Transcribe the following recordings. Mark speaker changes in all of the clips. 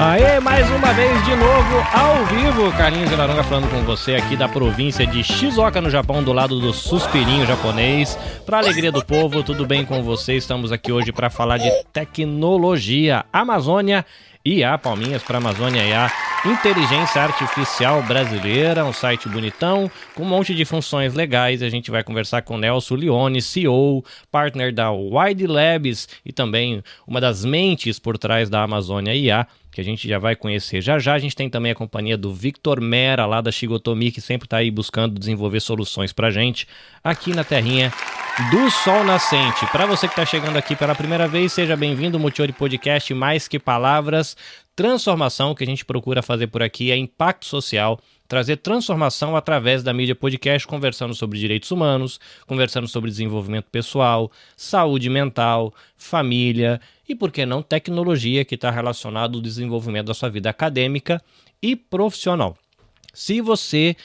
Speaker 1: Aê, mais uma vez de novo, ao vivo, Carlinhos Vilaronga falando com você aqui da província de Shizuoka, no Japão, do lado do suspirinho japonês. Para alegria do povo, tudo bem com você? Estamos aqui hoje para falar de tecnologia, Amazônia IA, palminhas para Amazônia IA, inteligência artificial brasileira, um site bonitão, com um monte de funções legais. A gente vai conversar com Nelson Leone, CEO, partner da Wide Labs e também uma das mentes por trás da Amazônia IA, que a gente já vai conhecer já já. A gente tem também a companhia do Victor Mera, lá da Shigotomi, que sempre está aí buscando desenvolver soluções pra gente, aqui na terrinha do Sol Nascente. Para você que está chegando aqui pela primeira vez, seja bem-vindo ao Motiori Podcast, mais que palavras, transformação. Que a gente procura fazer por aqui é impacto social, trazer transformação através da mídia podcast, conversando sobre direitos humanos, conversando sobre desenvolvimento pessoal, saúde mental, família e, por que não, tecnologia, que está relacionado ao desenvolvimento da sua vida acadêmica e profissional. Se você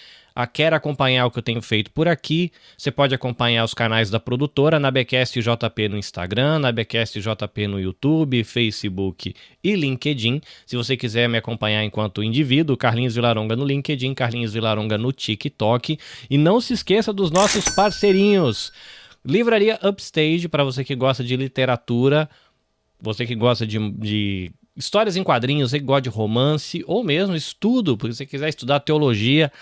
Speaker 1: quer acompanhar o que eu tenho feito por aqui, você pode acompanhar os canais da produtora, Nabecast JP no Instagram, Nabecast JP no YouTube, Facebook e LinkedIn. Se você quiser me acompanhar enquanto indivíduo, Carlinhos Vilaronga no LinkedIn, Carlinhos Vilaronga no TikTok. E não se esqueça dos nossos parceirinhos. Livraria Upstage, para você que gosta de literatura, você que gosta de histórias em quadrinhos, você que gosta de romance, ou mesmo estudo, porque você quiser estudar teologia,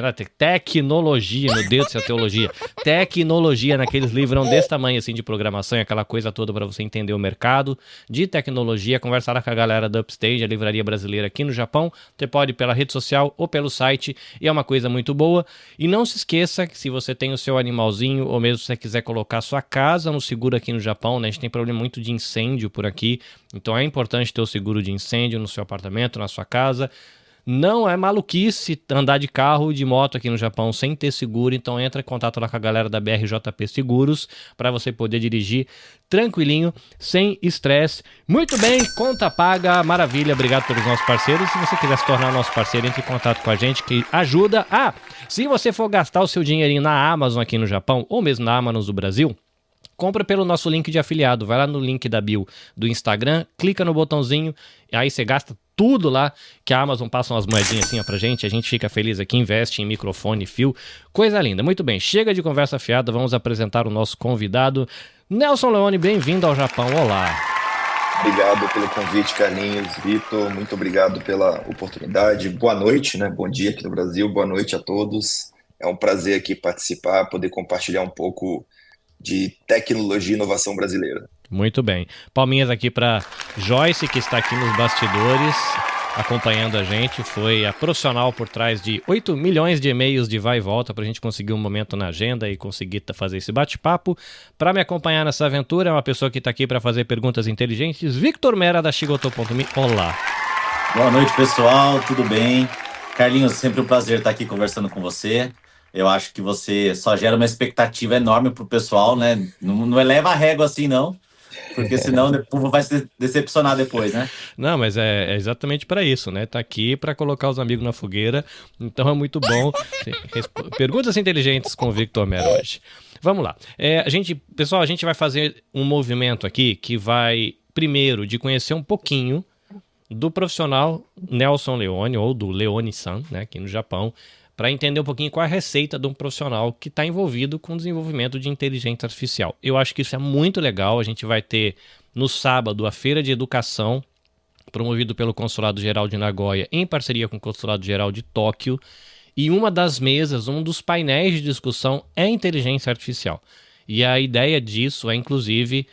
Speaker 1: né? Tecnologia, meu Deus do céu, teologia. Tecnologia, naqueles livrão desse tamanho assim de programação e aquela coisa toda para você entender o mercado de tecnologia. Conversar lá com a galera da Upstage, a livraria brasileira aqui no Japão. Você pode ir pela rede social ou pelo site, e é uma coisa muito boa. E não se esqueça que se você tem o seu animalzinho, ou mesmo se você quiser colocar sua casa no seguro aqui no Japão, né? A gente tem problema muito de incêndio por aqui, então é importante ter o seguro de incêndio no seu apartamento, na sua casa. Não é maluquice andar de carro e de moto aqui no Japão sem ter seguro, então entra em contato lá com a galera da BRJP Seguros para você poder dirigir tranquilinho, sem estresse. Muito bem, conta paga, maravilha, obrigado pelos nossos parceiros. Se você quiser se tornar nosso parceiro, entre em contato com a gente que ajuda. Se você for gastar o seu dinheirinho na Amazon aqui no Japão, ou mesmo na Amazon do Brasil, compra pelo nosso link de afiliado, vai lá no link da bio do Instagram, clica no botãozinho, e aí você gasta tudo lá, que a Amazon passa umas moedinhas assim ó, pra gente, a gente fica feliz aqui, investe em microfone, fio, coisa linda. Muito bem, chega de conversa fiada, vamos apresentar o nosso convidado, Nelson Leone, bem-vindo ao Japão, olá.
Speaker 2: Obrigado pelo convite, Carlinhos, Vitor, muito obrigado pela oportunidade, boa noite, né? Bom dia aqui no Brasil, boa noite a todos, é um prazer aqui participar, poder compartilhar um pouco de tecnologia e inovação brasileira. Muito bem.
Speaker 1: Palminhas aqui para Joyce, que está aqui nos bastidores, acompanhando a gente. Foi a profissional por trás de 8 milhões de e-mails de vai e volta para a gente conseguir um momento na agenda e conseguir fazer esse bate-papo. Para me acompanhar nessa aventura, é uma pessoa que está aqui para fazer perguntas inteligentes, Victor Mera, da Shigoto.me. Olá.
Speaker 3: Boa noite, pessoal. Tudo bem? Carlinhos, sempre um prazer estar aqui conversando com você. Eu acho que você só gera uma expectativa enorme pro pessoal, né? Não eleva a régua assim, não. Porque senão o povo vai se decepcionar depois, né?
Speaker 1: Não, mas é exatamente para isso, né? Tá aqui para colocar os amigos na fogueira. Então é muito bom. Perguntas inteligentes com o Victor Mera hoje. Vamos lá. Pessoal, a gente vai fazer um movimento aqui que vai, primeiro, de conhecer um pouquinho do profissional Nelson Leone, ou do Leone-san, né? Aqui no Japão, para entender um pouquinho qual é a receita de um profissional que está envolvido com o desenvolvimento de inteligência artificial. Eu acho que isso é muito legal. A gente vai ter no sábado a Feira de Educação, promovido pelo Consulado Geral de Nagoya, em parceria com o Consulado Geral de Tóquio, e uma das mesas, um dos painéis de discussão é inteligência artificial. E a ideia disso é, inclusive,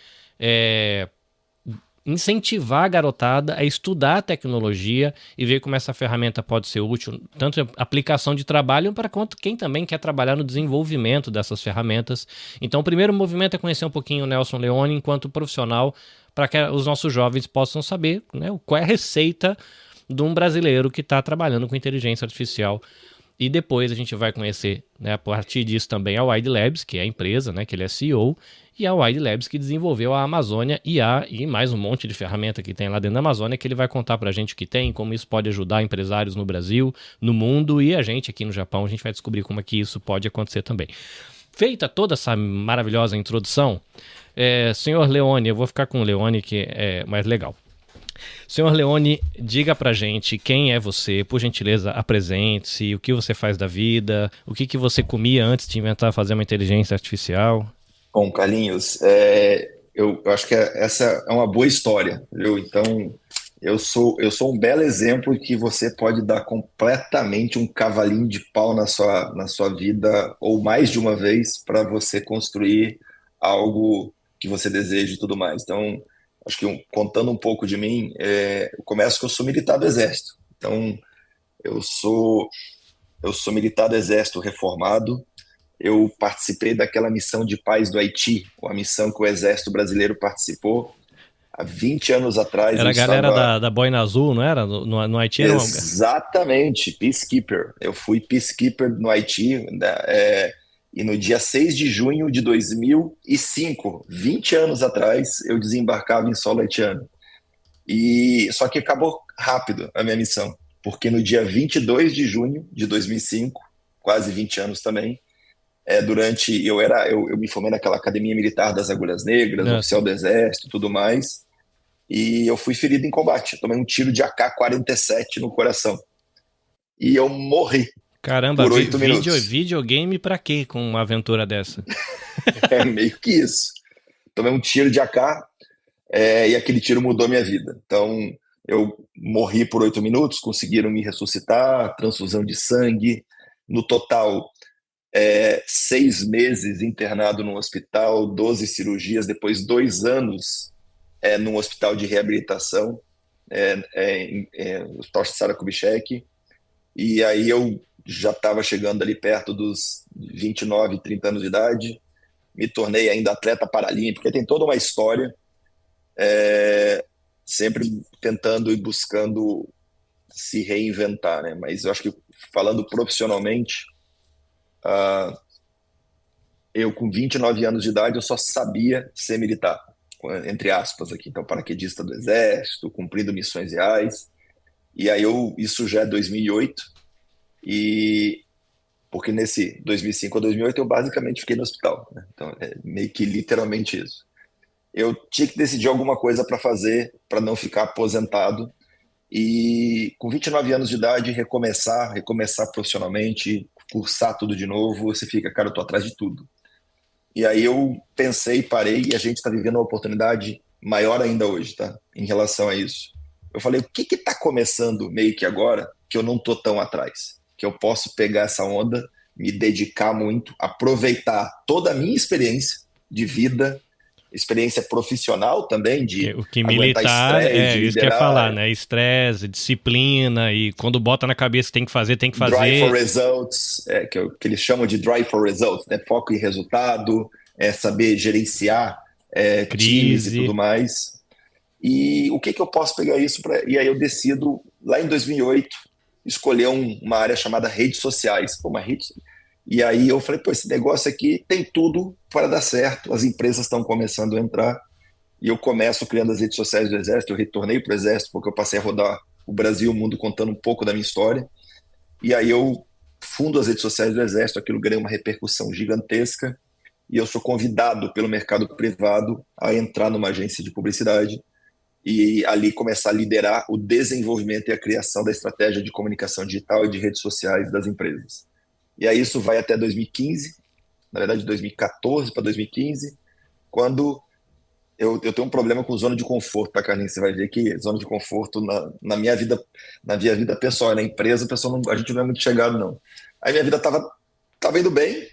Speaker 1: incentivar a garotada a estudar a tecnologia e ver como essa ferramenta pode ser útil, tanto em aplicação de trabalho para quanto quem também quer trabalhar no desenvolvimento dessas ferramentas. Então, o primeiro movimento é conhecer um pouquinho o Nelson Leone enquanto profissional, para que os nossos jovens possam saber, né, qual é a receita de um brasileiro que está trabalhando com inteligência artificial E depois a gente vai conhecer, né, a partir disso também a Wide Labs, que é a empresa, né, que ele é CEO, e a Wide Labs que desenvolveu a Amazônia IA e mais um monte de ferramenta que tem lá dentro da Amazônia, que ele vai contar pra gente o que tem, como isso pode ajudar empresários no Brasil, no mundo, e a gente aqui no Japão, a gente vai descobrir como é que isso pode acontecer também. Feita toda essa maravilhosa introdução, senhor Leone, eu vou ficar com o Leone que é mais legal. Senhor Leone, diga pra gente quem é você, por gentileza, apresente-se, o que você faz da vida, o que você comia antes de inventar fazer uma inteligência artificial.
Speaker 2: Bom, Carlinhos, eu acho que essa é uma boa história, viu? Então, eu sou um belo exemplo que você pode dar completamente um cavalinho de pau na sua vida, ou mais de uma vez, para você construir algo que você deseja e tudo mais. Então, acho que contando um pouco de mim, eu começo que eu sou militar do Exército. Então, eu sou, eu sou militar do Exército reformado. Eu participei daquela missão de paz do Haiti, uma missão que o Exército Brasileiro participou. Há 20 anos atrás,
Speaker 1: Era
Speaker 2: eu
Speaker 1: a galera
Speaker 2: estava
Speaker 1: da Boina Azul, não era? No Haiti era uma...
Speaker 2: exatamente peacekeeper. Eu fui peacekeeper no Haiti, né, e no dia 6 de junho de 2005, 20 anos atrás, eu desembarcava em solo haitiano. Só que acabou rápido a minha missão, porque no dia 22 de junho de 2005, quase 20 anos também, eu me formei naquela Academia Militar das Agulhas Negras,
Speaker 1: Nossa.
Speaker 2: oficial do Exército, tudo mais, e eu fui ferido em combate. Eu tomei um tiro de AK-47 no coração e eu morri
Speaker 1: Caramba,
Speaker 2: por 8 minutos.
Speaker 1: videogame pra quê com uma aventura dessa?
Speaker 2: É meio que isso. Tomei um tiro de AK, e aquele tiro mudou minha vida. Então, eu morri por 8 minutos, conseguiram me ressuscitar, transfusão de sangue. No total, 6 meses internado no hospital, 12 cirurgias, depois 2 anos num hospital de reabilitação, no Hospital Sara Kubitschek. E aí eu já estava chegando ali perto dos 29, 30 anos de idade, me tornei ainda atleta paralímpico, porque tem toda uma história, sempre tentando e buscando se reinventar, né? Mas eu acho que falando profissionalmente, eu com 29 anos de idade, eu só sabia ser militar, entre aspas aqui, então paraquedista do Exército, cumprindo missões reais, e aí isso já é 2008, e porque nesse 2005 a 2008 eu basicamente fiquei no hospital, né? Então é meio que literalmente isso. Eu tinha que decidir alguma coisa para fazer, para não ficar aposentado, e com 29 anos de idade recomeçar profissionalmente, cursar tudo de novo, você fica, cara, eu tô atrás de tudo. E aí eu pensei, parei, e a gente está vivendo uma oportunidade maior ainda hoje, tá? Em relação a isso. Eu falei, o que está começando meio que agora que eu não tô tão atrás? Que eu posso pegar essa onda, me dedicar muito, aproveitar toda a minha experiência de vida, experiência profissional também, de
Speaker 1: O que
Speaker 2: aguentar
Speaker 1: militar
Speaker 2: estresse, de
Speaker 1: isso que eu ia falar,
Speaker 2: liderar,
Speaker 1: né? Estresse, disciplina, e quando bota na cabeça tem que fazer, tem que
Speaker 2: drive for
Speaker 1: fazer.
Speaker 2: results, que eles chamam de drive for results, né? Foco em resultado, saber gerenciar times e
Speaker 1: Crise.
Speaker 2: tudo mais. E o que eu posso pegar isso para? E aí eu decido, lá em 2008, escolher uma área chamada redes sociais. Pô, uma rede... E aí eu falei, pô, esse negócio aqui tem tudo para dar certo, as empresas estão começando a entrar, e eu começo criando as redes sociais do Exército, eu retornei para o Exército porque eu passei a rodar o Brasil e o mundo contando um pouco da minha história, e aí eu fundo as redes sociais do Exército, aquilo ganhou uma repercussão gigantesca, e eu sou convidado pelo mercado privado a entrar numa agência de publicidade, e ali começar a liderar o desenvolvimento e a criação da estratégia de comunicação digital e de redes sociais das empresas. E aí isso vai até 2015, na verdade 2014 para 2015, quando eu tenho um problema com zona de conforto, tá, Carlinhos? Você vai ver que zona de conforto na minha vida pessoal, na empresa, a gente não é muito chegado, não. Aí minha vida tava indo bem,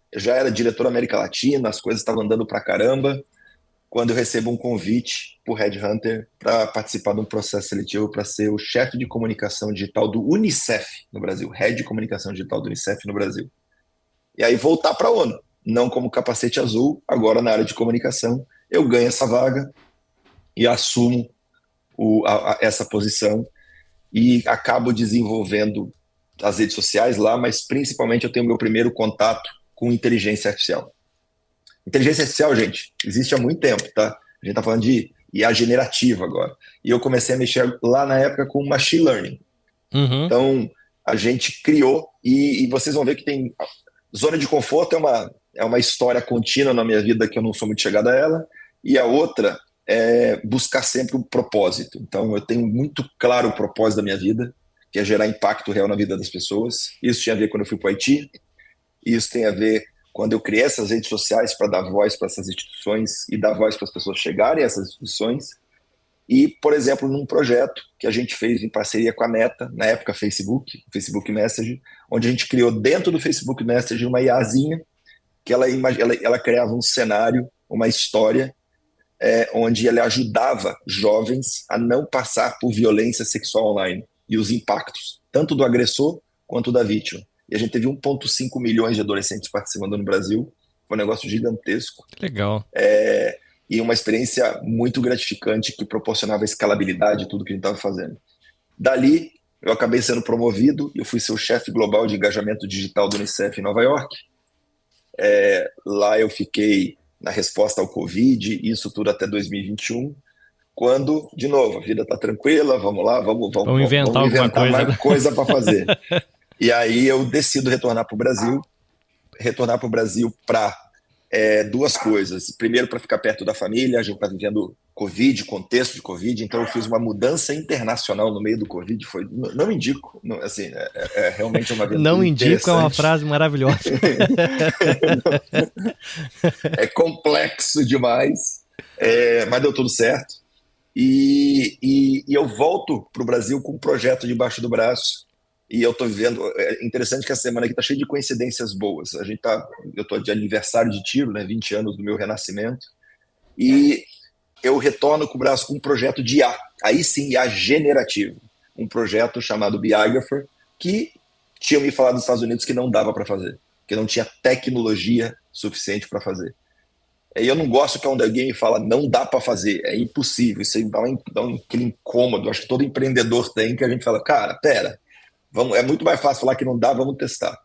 Speaker 2: eu já era diretor da América Latina, as coisas estavam andando pra caramba, quando eu recebo um convite por Headhunter para participar de um processo seletivo para ser o chefe de comunicação digital do Unicef no Brasil, head de comunicação digital do Unicef no Brasil. E aí voltar para a ONU, não como capacete azul, agora na área de comunicação, eu ganho essa vaga e assumo essa posição e acabo desenvolvendo as redes sociais lá, mas principalmente eu tenho meu primeiro contato com inteligência artificial. Inteligência artificial, gente, existe há muito tempo, tá? A gente tá falando de IA generativa agora. E eu comecei a mexer lá na época com machine learning.
Speaker 1: Uhum.
Speaker 2: Então, a gente criou, e vocês vão ver que tem... Zona de conforto é uma história contínua na minha vida que eu não sou muito chegado a ela, e a outra é buscar sempre um propósito. Então, eu tenho muito claro o propósito da minha vida, que é gerar impacto real na vida das pessoas. Isso tinha a ver quando eu fui para o Haiti, isso tem a ver quando eu criei essas redes sociais para dar voz para essas instituições e dar voz para as pessoas chegarem a essas instituições. E, por exemplo, num projeto que a gente fez em parceria com a Meta, na época Facebook Messenger, onde a gente criou dentro do Facebook Messenger uma IAzinha que ela criava um cenário, uma história, onde ela ajudava jovens a não passar por violência sexual online e os impactos, tanto do agressor quanto da vítima. E a gente teve 1,5 milhões de adolescentes participando no Brasil, foi um negócio gigantesco.
Speaker 1: Legal.
Speaker 2: E uma experiência muito gratificante que proporcionava escalabilidade de tudo que a gente estava fazendo. Dali, eu acabei sendo promovido, eu fui ser o chefe global de engajamento digital do Unicef em Nova York. Lá eu fiquei na resposta ao Covid, isso tudo até 2021, quando, de novo, a vida está tranquila, vamos lá, vamos
Speaker 1: inventar alguma coisa,
Speaker 2: mais coisa para fazer. E aí eu decido retornar para o Brasil para duas coisas. Primeiro, para ficar perto da família, a gente está vivendo Covid, contexto de Covid, então eu fiz uma mudança internacional no meio do Covid, não indico, não, assim, realmente uma aventura
Speaker 1: não indico é uma frase maravilhosa.
Speaker 2: É complexo demais, mas deu tudo certo. E eu volto para o Brasil com um projeto debaixo do braço. E eu estou vivendo. É interessante que a semana aqui está cheia de coincidências boas. Eu estou de aniversário de tiro, né? 20 anos do meu renascimento. E eu retorno com o braço com um projeto de IA. Aí sim, IA generativo. Um projeto chamado Biographer, que tinham me falado nos Estados Unidos que não dava para fazer, que não tinha tecnologia suficiente para fazer. E eu não gosto que alguém me fala não dá para fazer, é impossível. Isso aí dá aquele incômodo. Acho que todo empreendedor tem, que a gente fala, cara, pera. É muito mais fácil falar que não dá, vamos testar.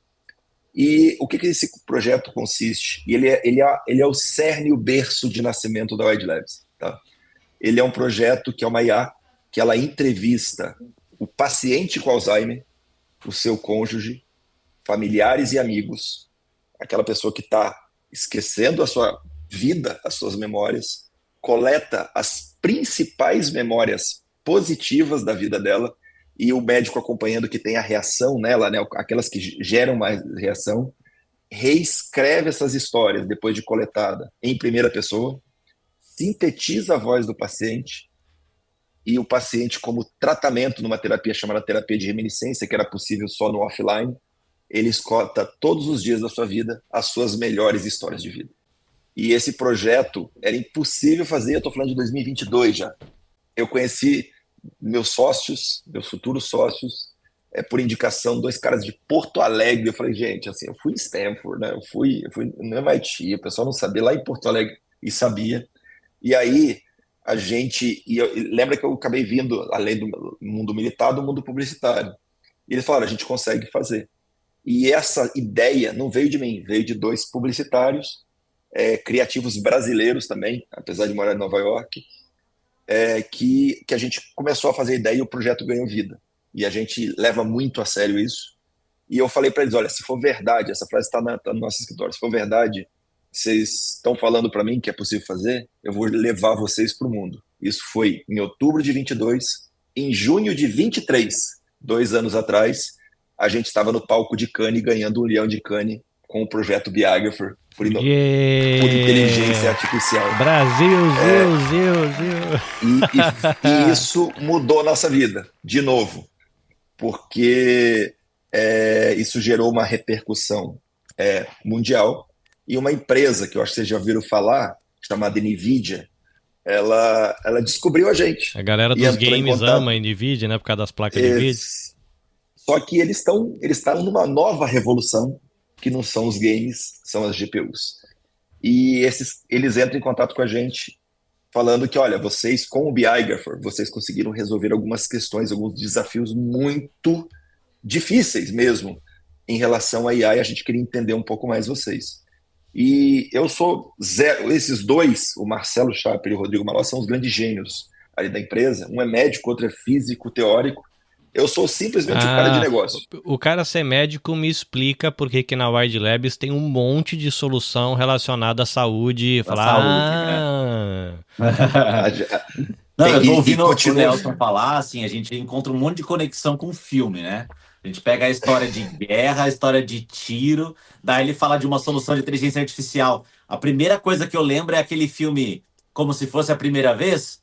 Speaker 2: E o que esse projeto consiste? Ele é o cerne, o berço de nascimento da Wide Labs. Tá? Ele é um projeto que é uma IA, que ela entrevista o paciente com Alzheimer, o seu cônjuge, familiares e amigos, aquela pessoa que está esquecendo a sua vida, as suas memórias, coleta as principais memórias positivas da vida dela, e o médico acompanhando que tem a reação nela, né, aquelas que geram mais reação, reescreve essas histórias depois de coletada em primeira pessoa, sintetiza a voz do paciente, e o paciente, como tratamento numa terapia chamada terapia de reminiscência, que era possível só no offline, ele escuta todos os dias da sua vida as suas melhores histórias de vida. E esse projeto era impossível fazer, eu estou falando de 2022 já. Eu conheci meus sócios, meus futuros sócios, por indicação, 2 caras de Porto Alegre. Eu falei, gente, assim, eu fui em Stanford, né? Eu fui no MIT, o pessoal não sabia, lá em Porto Alegre, e sabia. E aí, lembra que eu acabei vindo, além do mundo militar, do mundo publicitário. E eles falaram, a gente consegue fazer. E essa ideia não veio de mim, veio de 2 publicitários, criativos brasileiros também, apesar de morar em Nova York, que a gente começou a fazer ideia e o projeto ganhou vida. E a gente leva muito a sério isso. E eu falei para eles, olha, se for verdade, essa frase está no nosso escritório, se for verdade, vocês estão falando para mim que é possível fazer, eu vou levar vocês para o mundo. Isso foi em outubro de 22. Em junho de 23, 2 anos atrás, a gente estava no palco de Cannes ganhando um leão de Cannes com o projeto Biographer por inteligência artificial.
Speaker 1: Brasil,
Speaker 2: E isso mudou a nossa vida, de novo, porque isso gerou uma repercussão mundial, e uma empresa que eu acho que vocês já ouviram falar, chamada NVIDIA, ela descobriu a gente.
Speaker 1: A galera dos games ama a NVIDIA, né, por causa das placas de vídeo.
Speaker 2: Só que eles estão numa nova revolução, que não são os games, são as GPUs. E eles entram em contato com a gente, falando que, olha, vocês, com o Biographer, vocês conseguiram resolver algumas questões, alguns desafios muito difíceis mesmo em relação a IA e a gente queria entender um pouco mais vocês. E eu sou zero, esses dois, o Marcelo Chaper e o Rodrigo Maló, são os grandes gênios ali da empresa. Um é médico, outro é físico, teórico. Eu sou simplesmente o cara de
Speaker 1: Ah,
Speaker 2: negócio.
Speaker 1: o cara ser médico me explica por que que na Wide Labs tem um monte de solução relacionada à saúde.
Speaker 3: Da
Speaker 1: Falar,
Speaker 3: saúde, né? Não, eu tô
Speaker 2: E
Speaker 3: ouvindo o
Speaker 2: continua.
Speaker 3: Nelson falar, assim, a gente encontra um monte de conexão com o filme, né? A gente pega a história de guerra, a história de tiro, daí ele fala de uma solução de inteligência artificial. A primeira coisa que eu lembro é aquele filme Como Se Fosse a Primeira Vez,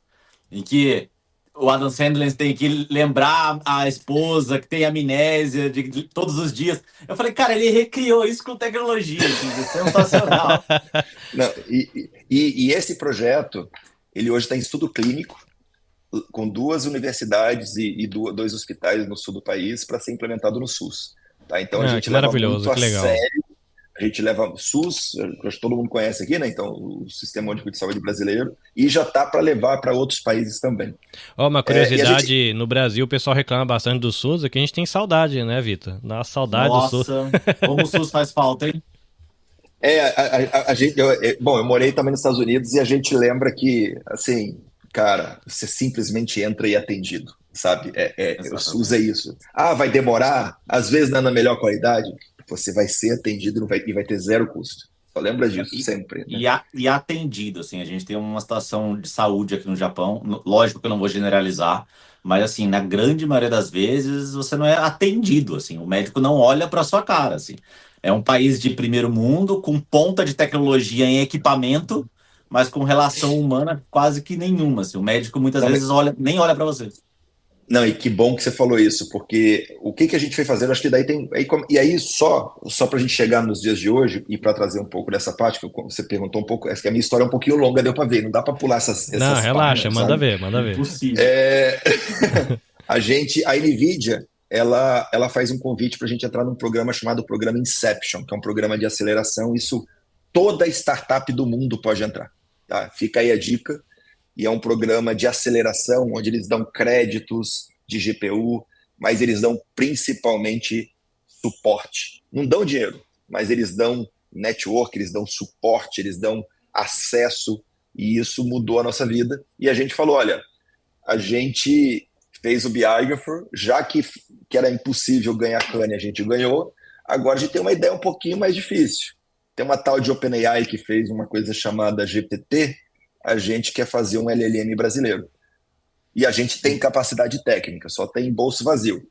Speaker 3: em que o Adam Sandler tem que lembrar a esposa que tem amnésia de todos os dias. Eu falei, cara, ele recriou isso com tecnologia, assim, isso é sensacional.
Speaker 2: Não, e esse projeto, ele hoje está em estudo clínico, com 2 universidades e dois hospitais no sul do país para ser implementado no SUS. Tá? Então a
Speaker 1: Ah,
Speaker 2: gente
Speaker 1: que
Speaker 2: leva muito
Speaker 1: maravilhoso,
Speaker 2: a
Speaker 1: que legal.
Speaker 2: sério, a gente leva o SUS, acho que todo mundo conhece aqui, né? Então o Sistema Único de Saúde brasileiro, e já está para levar para outros países também.
Speaker 1: Ó, uma
Speaker 2: E a gente,
Speaker 1: curiosidade, no Brasil o pessoal reclama bastante do SUS, aqui a gente tem saudade, né, Vitor? Dá uma saudade do SUS.
Speaker 3: Nossa, como o SUS faz falta, hein?
Speaker 2: a gente, bom, eu morei também nos Estados Unidos e a gente lembra que, assim, cara, você simplesmente entra e é atendido, sabe? O SUS é
Speaker 3: Exatamente.
Speaker 2: isso. Ah, vai demorar, às vezes não é na melhor qualidade, você vai ser atendido e vai ter zero custo. Só lembra disso
Speaker 3: E,
Speaker 2: sempre, né?
Speaker 3: e atendido, assim, a gente tem uma situação de saúde aqui no Japão, lógico que eu não vou generalizar, mas assim, na grande maioria das vezes você não é atendido, assim, o médico não olha para sua cara, assim. É um país de primeiro mundo, com ponta de tecnologia em equipamento, mas com relação humana quase que nenhuma, assim. O médico muitas
Speaker 2: Não,
Speaker 3: vezes olha, nem olha para você.
Speaker 2: não, e que bom que você falou isso, porque o que que a gente foi fazendo, acho que daí tem. E aí, só para a gente chegar nos dias de hoje e para trazer um pouco dessa parte, que você perguntou um pouco, é que a minha história é um pouquinho longa, deu para ver, não dá para pular
Speaker 1: Não,
Speaker 2: essas
Speaker 1: relaxa,
Speaker 2: partes,
Speaker 1: manda
Speaker 2: sabe?
Speaker 1: ver, manda ver.
Speaker 3: Impossível.
Speaker 2: É, a NVIDIA, ela faz um convite para a gente entrar num programa chamado Programa Inception, que é um programa de aceleração. Isso toda startup do mundo pode entrar. Tá? Fica aí a dica. E é um programa de aceleração, onde eles dão créditos de GPU, mas eles dão principalmente suporte. Não dão dinheiro, mas eles dão network, eles dão suporte, eles dão acesso, e isso mudou a nossa vida. E a gente falou, olha, a gente fez o Biographer, já que era impossível ganhar Khan, a gente ganhou. Agora a gente tem uma ideia um pouquinho mais difícil. Tem uma tal de OpenAI que fez uma coisa chamada GPT, a gente quer fazer um LLM brasileiro. E a gente tem capacidade técnica, só tem bolso vazio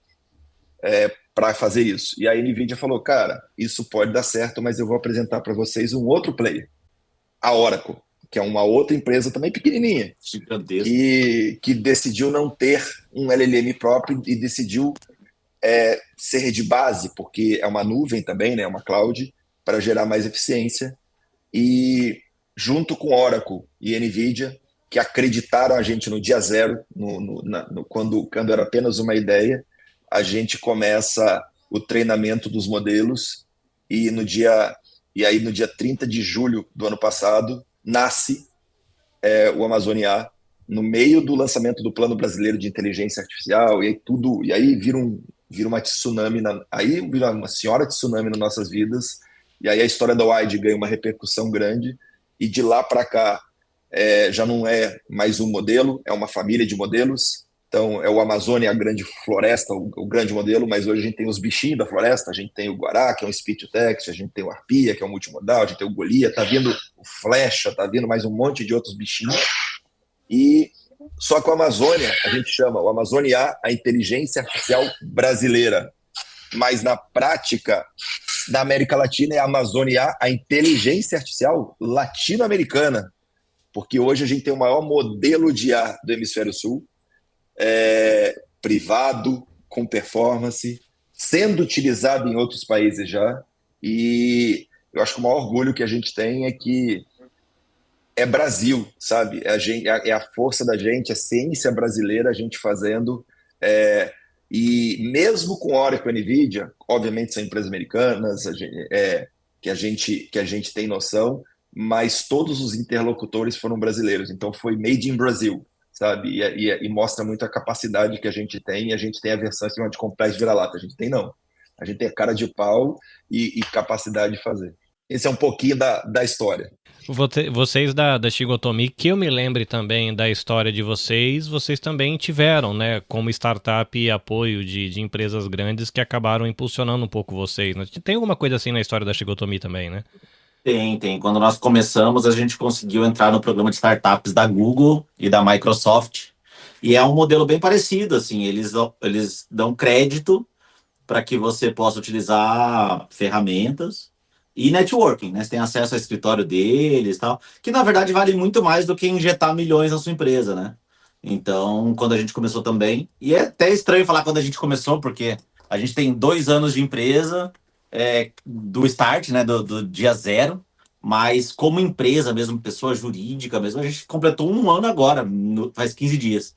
Speaker 2: para fazer isso. E a NVIDIA falou, cara, isso pode dar certo, mas eu vou apresentar para vocês um outro player, a Oracle, que é uma outra empresa também pequenininha,
Speaker 3: Gigantesco.
Speaker 2: que decidiu não ter um LLM próprio e decidiu ser de base, porque é uma nuvem também, né, uma cloud, para gerar mais eficiência. E junto com Oracle e NVIDIA, que acreditaram a gente no dia zero, quando era apenas uma ideia, a gente começa o treinamento dos modelos e aí no dia 30 de julho do ano passado nasce o Amazonia no meio do lançamento do Plano Brasileiro de Inteligência Artificial, e aí vira uma tsunami, aí vira uma senhora tsunami nas nossas vidas, e aí a história da Wide ganha uma repercussão grande, e de lá para cá já não é mais um modelo, é uma família de modelos. Então é o Amazônia, a grande floresta, o grande modelo, mas hoje a gente tem os bichinhos da floresta, a gente tem o Guará, que é um speech to text, a gente tem o Arpia, que é um multimodal, a gente tem o Golia, tá vindo o Flecha, tá vindo mais um monte de outros bichinhos. E só que o Amazônia, a gente chama o Amazônia a inteligência artificial brasileira, mas na prática, da América Latina, é a Amazônia a inteligência artificial latino-americana, porque hoje a gente tem o maior modelo de IA do Hemisfério Sul, privado, com performance, sendo utilizado em outros países já, e eu acho que o maior orgulho que a gente tem é que é Brasil, sabe? É a força da gente, a ciência brasileira, a gente fazendo. E mesmo com Oracle e NVIDIA, obviamente são empresas americanas, que a gente tem noção, mas todos os interlocutores foram brasileiros. Então foi made in Brasil, sabe? E mostra muito a capacidade que a gente tem, e a gente tem a versão de complexo de vira-lata. A gente tem, não. A gente tem cara de pau e capacidade de fazer. Esse é um pouquinho da história.
Speaker 1: Vocês da Shigotomi, que eu me lembre também da história de vocês também tiveram, né, como startup e apoio de empresas grandes que acabaram impulsionando um pouco vocês, né? Tem alguma coisa assim na história da Shigotomi também, né?
Speaker 3: Tem. Quando nós começamos, a gente conseguiu entrar no programa de startups da Google e da Microsoft. E é um modelo bem parecido, assim, eles dão crédito para que você possa utilizar ferramentas e networking, né? Você tem acesso ao escritório deles e tal, que na verdade vale muito mais do que injetar milhões na sua empresa, né? Então, quando a gente começou também, e é até estranho falar quando a gente começou, porque a gente tem 2 anos de empresa, do start, né? Do dia zero, mas como empresa mesmo, pessoa jurídica mesmo, a gente completou 1 ano agora, faz 15 dias.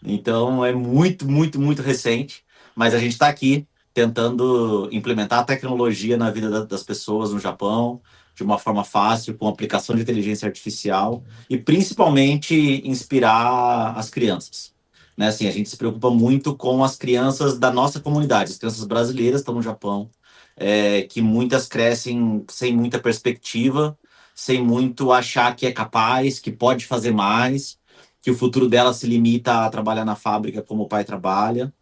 Speaker 3: Então é muito, muito, muito recente, mas a gente está aqui tentando implementar a tecnologia na vida das pessoas no Japão de uma forma fácil, com aplicação de inteligência artificial e principalmente inspirar as crianças. Né? Assim, a gente se preocupa muito com as crianças da nossa comunidade, as crianças brasileiras estão no Japão, que muitas crescem sem muita perspectiva, sem muito achar que é capaz, que pode fazer mais, que o futuro dela se limita a trabalhar na fábrica como o pai trabalha.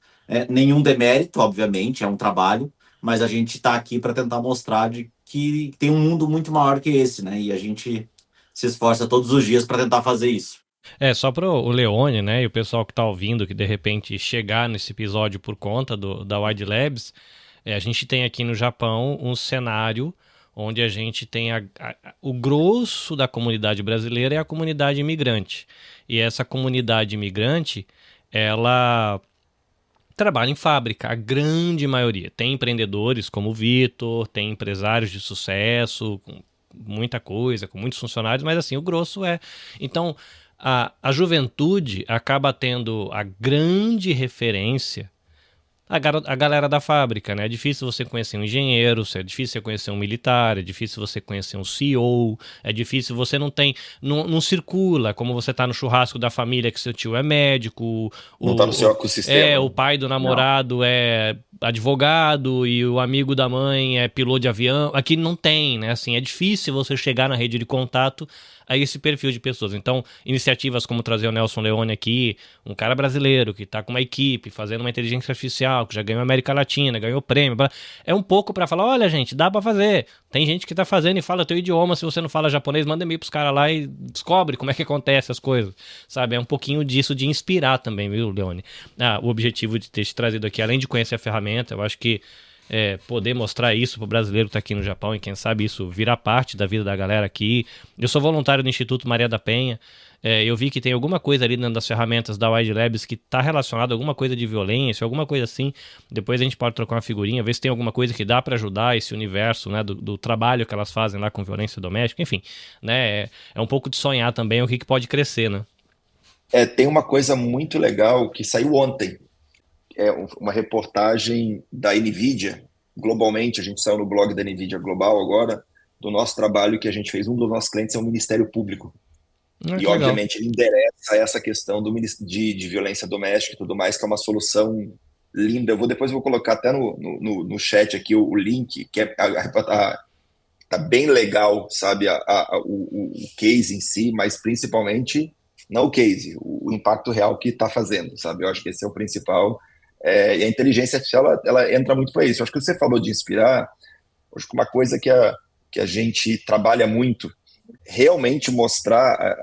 Speaker 3: Nenhum demérito, obviamente, é um trabalho, mas a gente está aqui para tentar mostrar que tem um mundo muito maior que esse, né? E a gente se esforça todos os dias para tentar fazer isso.
Speaker 1: Só para o Leone, né, e o pessoal que está ouvindo, que de repente chegar nesse episódio por conta da Wide Labs, a gente tem aqui no Japão um cenário onde a gente tem o grosso da comunidade brasileira é a comunidade imigrante. E essa comunidade imigrante, ela trabalha em fábrica, a grande maioria. Tem empreendedores como o Vitor, tem empresários de sucesso, com muita coisa, com muitos funcionários, mas assim, o grosso é... Então, a juventude acaba tendo a grande referência a galera da fábrica, né? É difícil você conhecer um engenheiro, é difícil você conhecer um militar, é difícil você conhecer um CEO, é difícil, você não circula, como você tá no churrasco da família que seu tio é médico,
Speaker 2: não tá no seu ecossistema.
Speaker 1: O pai do namorado é advogado e o amigo da mãe é piloto de avião. Aqui não tem, né? Assim, é difícil você chegar na rede de contato a esse perfil de pessoas. Então, iniciativas como trazer o Nelson Leone aqui, um cara brasileiro que está com uma equipe, fazendo uma inteligência artificial, que já ganhou a América Latina, ganhou prêmio, é um pouco para falar, olha gente, dá para fazer. Tem gente que tá fazendo e fala teu idioma, se você não fala japonês, manda e-mail pros caras lá e descobre como é que acontece as coisas, sabe? É um pouquinho disso de inspirar também, viu, Leone? O objetivo de ter te trazido aqui, além de conhecer a ferramenta, eu acho que poder mostrar isso pro brasileiro que tá aqui no Japão e quem sabe isso virar parte da vida da galera aqui. Eu sou voluntário do Instituto Maria da Penha, eu vi que tem alguma coisa ali dentro das ferramentas da Wide Labs que tá relacionada a alguma coisa de violência, alguma coisa assim. Depois a gente pode trocar uma figurinha, ver se tem alguma coisa que dá para ajudar esse universo, né, do trabalho que elas fazem lá com violência doméstica, enfim, né, é um pouco de sonhar também o que pode crescer, né?
Speaker 2: Tem uma coisa muito legal que saiu ontem, uma reportagem da NVIDIA, globalmente, a gente saiu no blog da NVIDIA Global agora, do nosso trabalho que a gente fez, um dos nossos clientes é o Ministério Público. E, obviamente, ele endereça essa questão de violência doméstica e tudo mais, que é uma solução linda. Depois eu vou colocar até no chat aqui o link, que tá bem legal, sabe, o case em si, mas principalmente, não o case, o impacto real que está fazendo, sabe? Eu acho que esse é o principal. E a inteligência artificial, ela entra muito para isso. Eu acho que você falou de inspirar, acho que uma coisa que a gente trabalha muito, realmente mostrar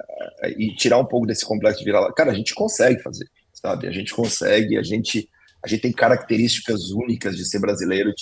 Speaker 2: e tirar um pouco desse complexo de vira-lata. Cara, a gente consegue fazer, sabe? A gente consegue, a gente tem características únicas de ser brasileiro,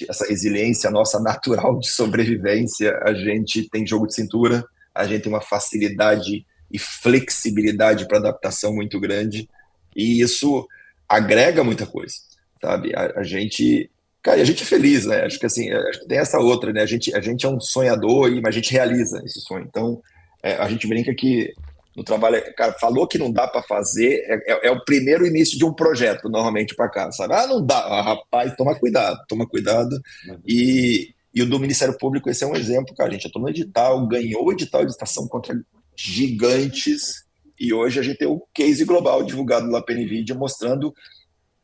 Speaker 2: essa resiliência nossa natural de sobrevivência, a gente tem jogo de cintura, a gente tem uma facilidade e flexibilidade para adaptação muito grande, e isso agrega muita coisa, sabe? A gente... Cara, e a gente é feliz, né? Acho que assim, acho que tem essa outra, né? A gente é um sonhador, mas a gente realiza esse sonho. Então, a gente brinca que no trabalho, cara, falou que não dá para fazer, é o primeiro início de um projeto, normalmente, para cá, sabe? Não dá, rapaz, toma cuidado. E o do Ministério Público, esse é um exemplo, cara. A gente entrou no edital, ganhou o edital de licitação contra gigantes, E hoje a gente tem o case global divulgado lá pela NVIDIA mostrando,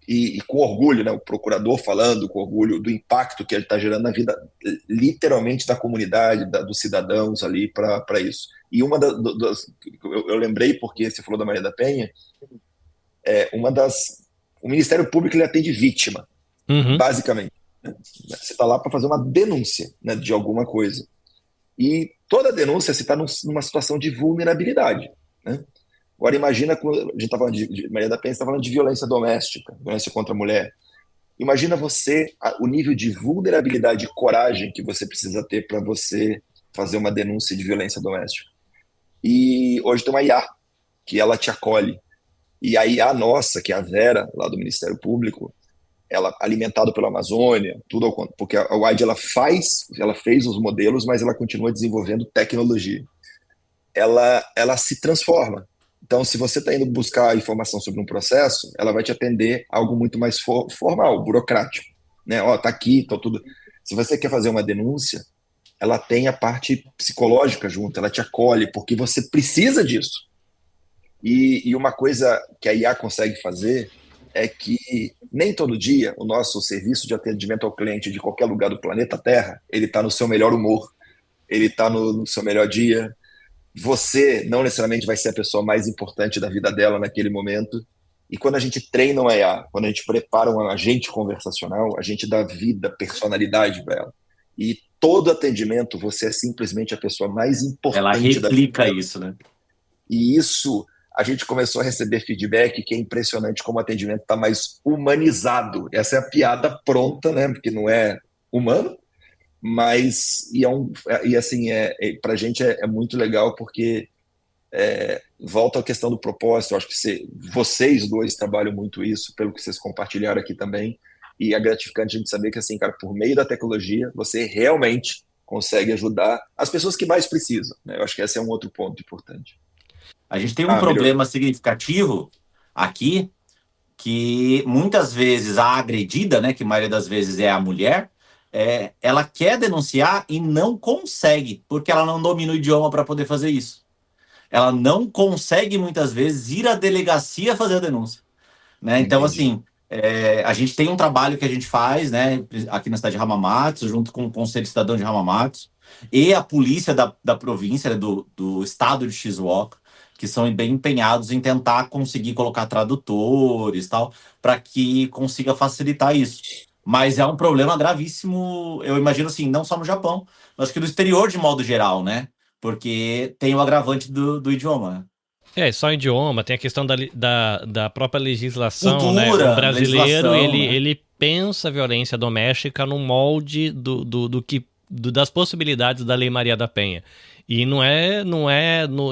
Speaker 2: e com orgulho, né, o procurador falando com orgulho do impacto que ele está gerando na vida, literalmente, da comunidade, dos cidadãos ali para isso. E eu lembrei, porque você falou da Maria da Penha, o Ministério Público ele atende vítima, basicamente. Você está lá para fazer uma denúncia, né, de alguma coisa. E toda denúncia você está numa situação de vulnerabilidade, né? Agora imagina, quando a gente está falando de Maria da Penha, está falando de violência doméstica, violência contra a mulher. Imagina o nível de vulnerabilidade e coragem que você precisa ter para você fazer uma denúncia de violência doméstica. E hoje tem uma IA, que ela te acolhe. E a IA nossa, que é a Vera, lá do Ministério Público, ela alimentada pela Amazônia, tudo porque a WIDE ela fez os modelos, mas ela continua desenvolvendo tecnologia. Ela se transforma. Então, se você está indo buscar informação sobre um processo, ela vai te atender a algo muito mais formal, burocrático, né? Ó, tá aqui, tá tudo. Se você quer fazer uma denúncia, ela tem a parte psicológica junto, ela te acolhe, porque você precisa disso. E uma coisa que a IA consegue fazer é que nem todo dia o nosso serviço de atendimento ao cliente de qualquer lugar do planeta Terra, ele está no seu melhor humor, ele está no seu melhor dia. Você não necessariamente vai ser a pessoa mais importante da vida dela naquele momento. E quando a gente treina uma IA, quando a gente prepara um agente conversacional, a gente dá vida, personalidade para ela. E todo atendimento, você é simplesmente a pessoa mais importante
Speaker 3: Ela
Speaker 2: da vida
Speaker 3: replica
Speaker 2: dela.
Speaker 3: isso, né?
Speaker 2: E isso, a gente começou a receber feedback que é impressionante como o atendimento está mais humanizado. Essa é a piada pronta, né? Porque não é humano, mas assim, para a gente é muito legal porque volta à questão do propósito. Eu acho que vocês dois trabalham muito isso, pelo que vocês compartilharam aqui também, e é gratificante a gente saber que, assim, cara, por meio da tecnologia, você realmente consegue ajudar as pessoas que mais precisam, né? Eu acho que esse é um outro ponto importante.
Speaker 3: A gente tem um problema significativo aqui, que muitas vezes a agredida, né, que a maioria das vezes é a mulher, ela quer denunciar e não consegue, porque ela não domina o idioma para poder fazer isso. Ela não consegue, muitas vezes, ir à delegacia fazer a denúncia, né? Então, assim, a gente tem um trabalho que a gente faz, né, aqui na cidade de Hamamatsu, junto com o Conselho Cidadão de Hamamatsu, e a polícia da província, né, do estado de Shizuoka, que são bem empenhados em tentar conseguir colocar tradutores, tal, para que consiga facilitar isso. Mas é um problema gravíssimo, eu imagino, assim, não só no Japão, mas acho que no exterior de modo geral, né? Porque tem o agravante do idioma, né?
Speaker 1: Só idioma, tem a questão da própria legislação,
Speaker 3: cultura,
Speaker 1: né? O brasileiro,
Speaker 3: legislação, né?
Speaker 1: ele pensa a violência doméstica no molde das possibilidades da Lei Maria da Penha. E não é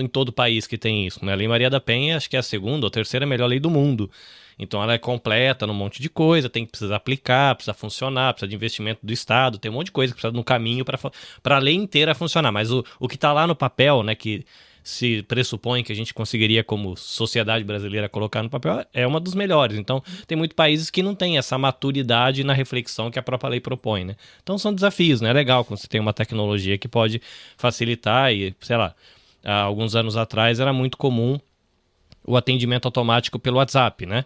Speaker 1: em todo o país que tem isso, né? A Lei Maria da Penha, acho que é a segunda ou terceira melhor lei do mundo. Então ela é completa num monte de coisa, precisa aplicar, precisa funcionar, precisa de investimento do Estado, tem um monte de coisa que precisa no caminho para a lei inteira funcionar. Mas o que está lá no papel, né, que se pressupõe que a gente conseguiria, como sociedade brasileira, colocar no papel, é uma dos melhores. Então, tem muitos países que não têm essa maturidade na reflexão que a própria lei propõe, né? Então, são desafios, né? É legal quando você tem uma tecnologia que pode facilitar e, sei lá, há alguns anos atrás era muito comum o atendimento automático pelo WhatsApp, né?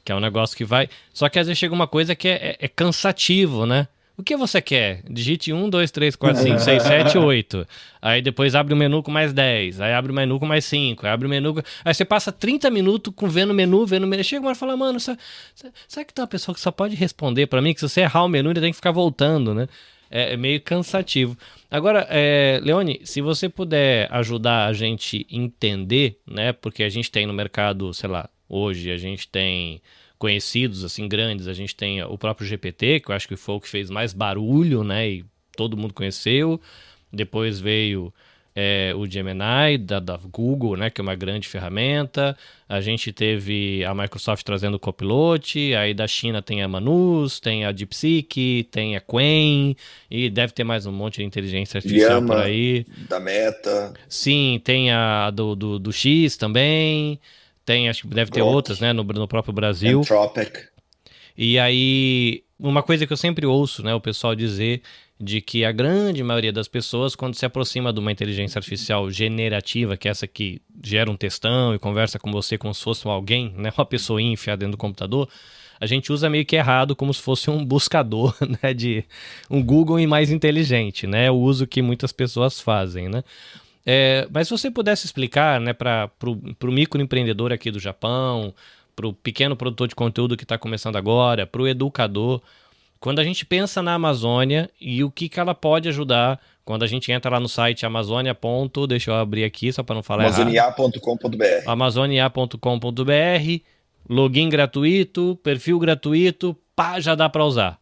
Speaker 1: Que é um negócio que vai... Só que às vezes chega uma coisa que é cansativo, né? O que você quer? Digite 1, 2, 3, 4, 5, 6, 7, 8. Aí depois abre o menu com mais 10. Aí abre o menu com mais 5. Aí abre o menu... Aí você passa 30 minutos vendo o menu. Chega uma hora e fala, mano, será que tem uma pessoa que só pode responder pra mim? Que se você errar o menu, ele tem que ficar voltando, né? É meio cansativo. Agora, Leone, se você puder ajudar a gente entender, né? Porque a gente tem no mercado, sei lá, hoje a gente tem conhecidos, assim, grandes, a gente tem o próprio GPT, que eu acho que foi o que fez mais barulho, né? E todo mundo conheceu. Depois veio o Gemini da Google, né, que é uma grande ferramenta. A gente teve a Microsoft trazendo o Copilot, aí da China tem a Manus, tem a DeepSeek, tem a Qwen, e deve ter mais um monte de inteligência artificial
Speaker 2: Llama,
Speaker 1: por aí.
Speaker 2: Da Meta.
Speaker 1: Sim, tem a do X também, tem, acho que deve ter outras, né, no próprio Brasil.
Speaker 2: Anthropic.
Speaker 1: E aí, uma coisa que eu sempre ouço, né, o pessoal dizer de que a grande maioria das pessoas, quando se aproxima de uma inteligência artificial generativa, que é essa que gera um textão e conversa com você como se fosse alguém, né, uma pessoinha enfiada dentro do computador, a gente usa meio que errado, como se fosse um buscador, né, de um Google e mais inteligente, né, o uso que muitas pessoas fazem, né. Mas se você pudesse explicar, né, para o microempreendedor aqui do Japão, para o pequeno produtor de conteúdo que está começando agora, para o educador, quando a gente pensa na Amazônia e o que ela pode ajudar, quando a gente entra lá no site Amazônia. Deixa eu abrir aqui só para não falar errado.
Speaker 2: Amazonia.com.br.
Speaker 1: Amazonia.com.br, login gratuito, perfil gratuito, pá, já dá para usar.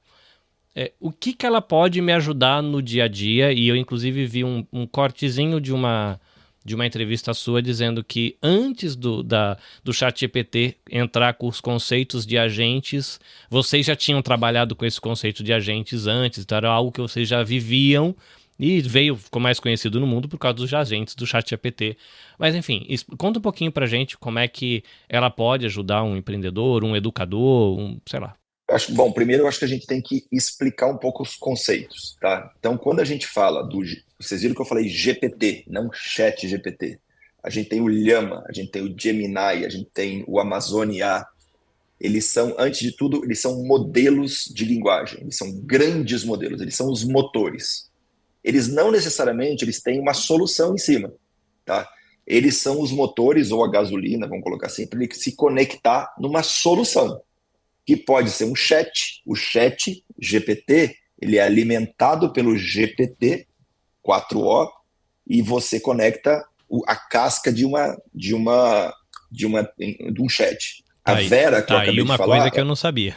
Speaker 1: O que ela pode me ajudar no dia a dia? E eu, inclusive, vi um cortezinho de uma entrevista sua dizendo que antes do ChatGPT entrar com os conceitos de agentes, vocês já tinham trabalhado com esse conceito de agentes antes, então era algo que vocês já viviam e ficou mais conhecido no mundo por causa dos agentes do ChatGPT. Mas, enfim, conta um pouquinho pra gente como é que ela pode ajudar um empreendedor, um educador, sei lá.
Speaker 2: Bom, primeiro eu acho que a gente tem que explicar um pouco os conceitos, tá? Então, quando a gente fala vocês viram que eu falei GPT, não Chat GPT. A gente tem o Llama, a gente tem o Gemini, a gente tem o Amazonia. Eles são, antes de tudo, eles são modelos de linguagem. Eles são grandes modelos, eles são os motores. Eles não necessariamente têm uma solução em cima, tá? Eles são os motores ou a gasolina, vamos colocar assim, para ele se conectar numa solução, que pode ser um chat. O chat GPT, ele é alimentado pelo GPT 4O e você conecta a casca de um chat. A Vera, que eu acabei de falar...
Speaker 1: coisa que eu não sabia.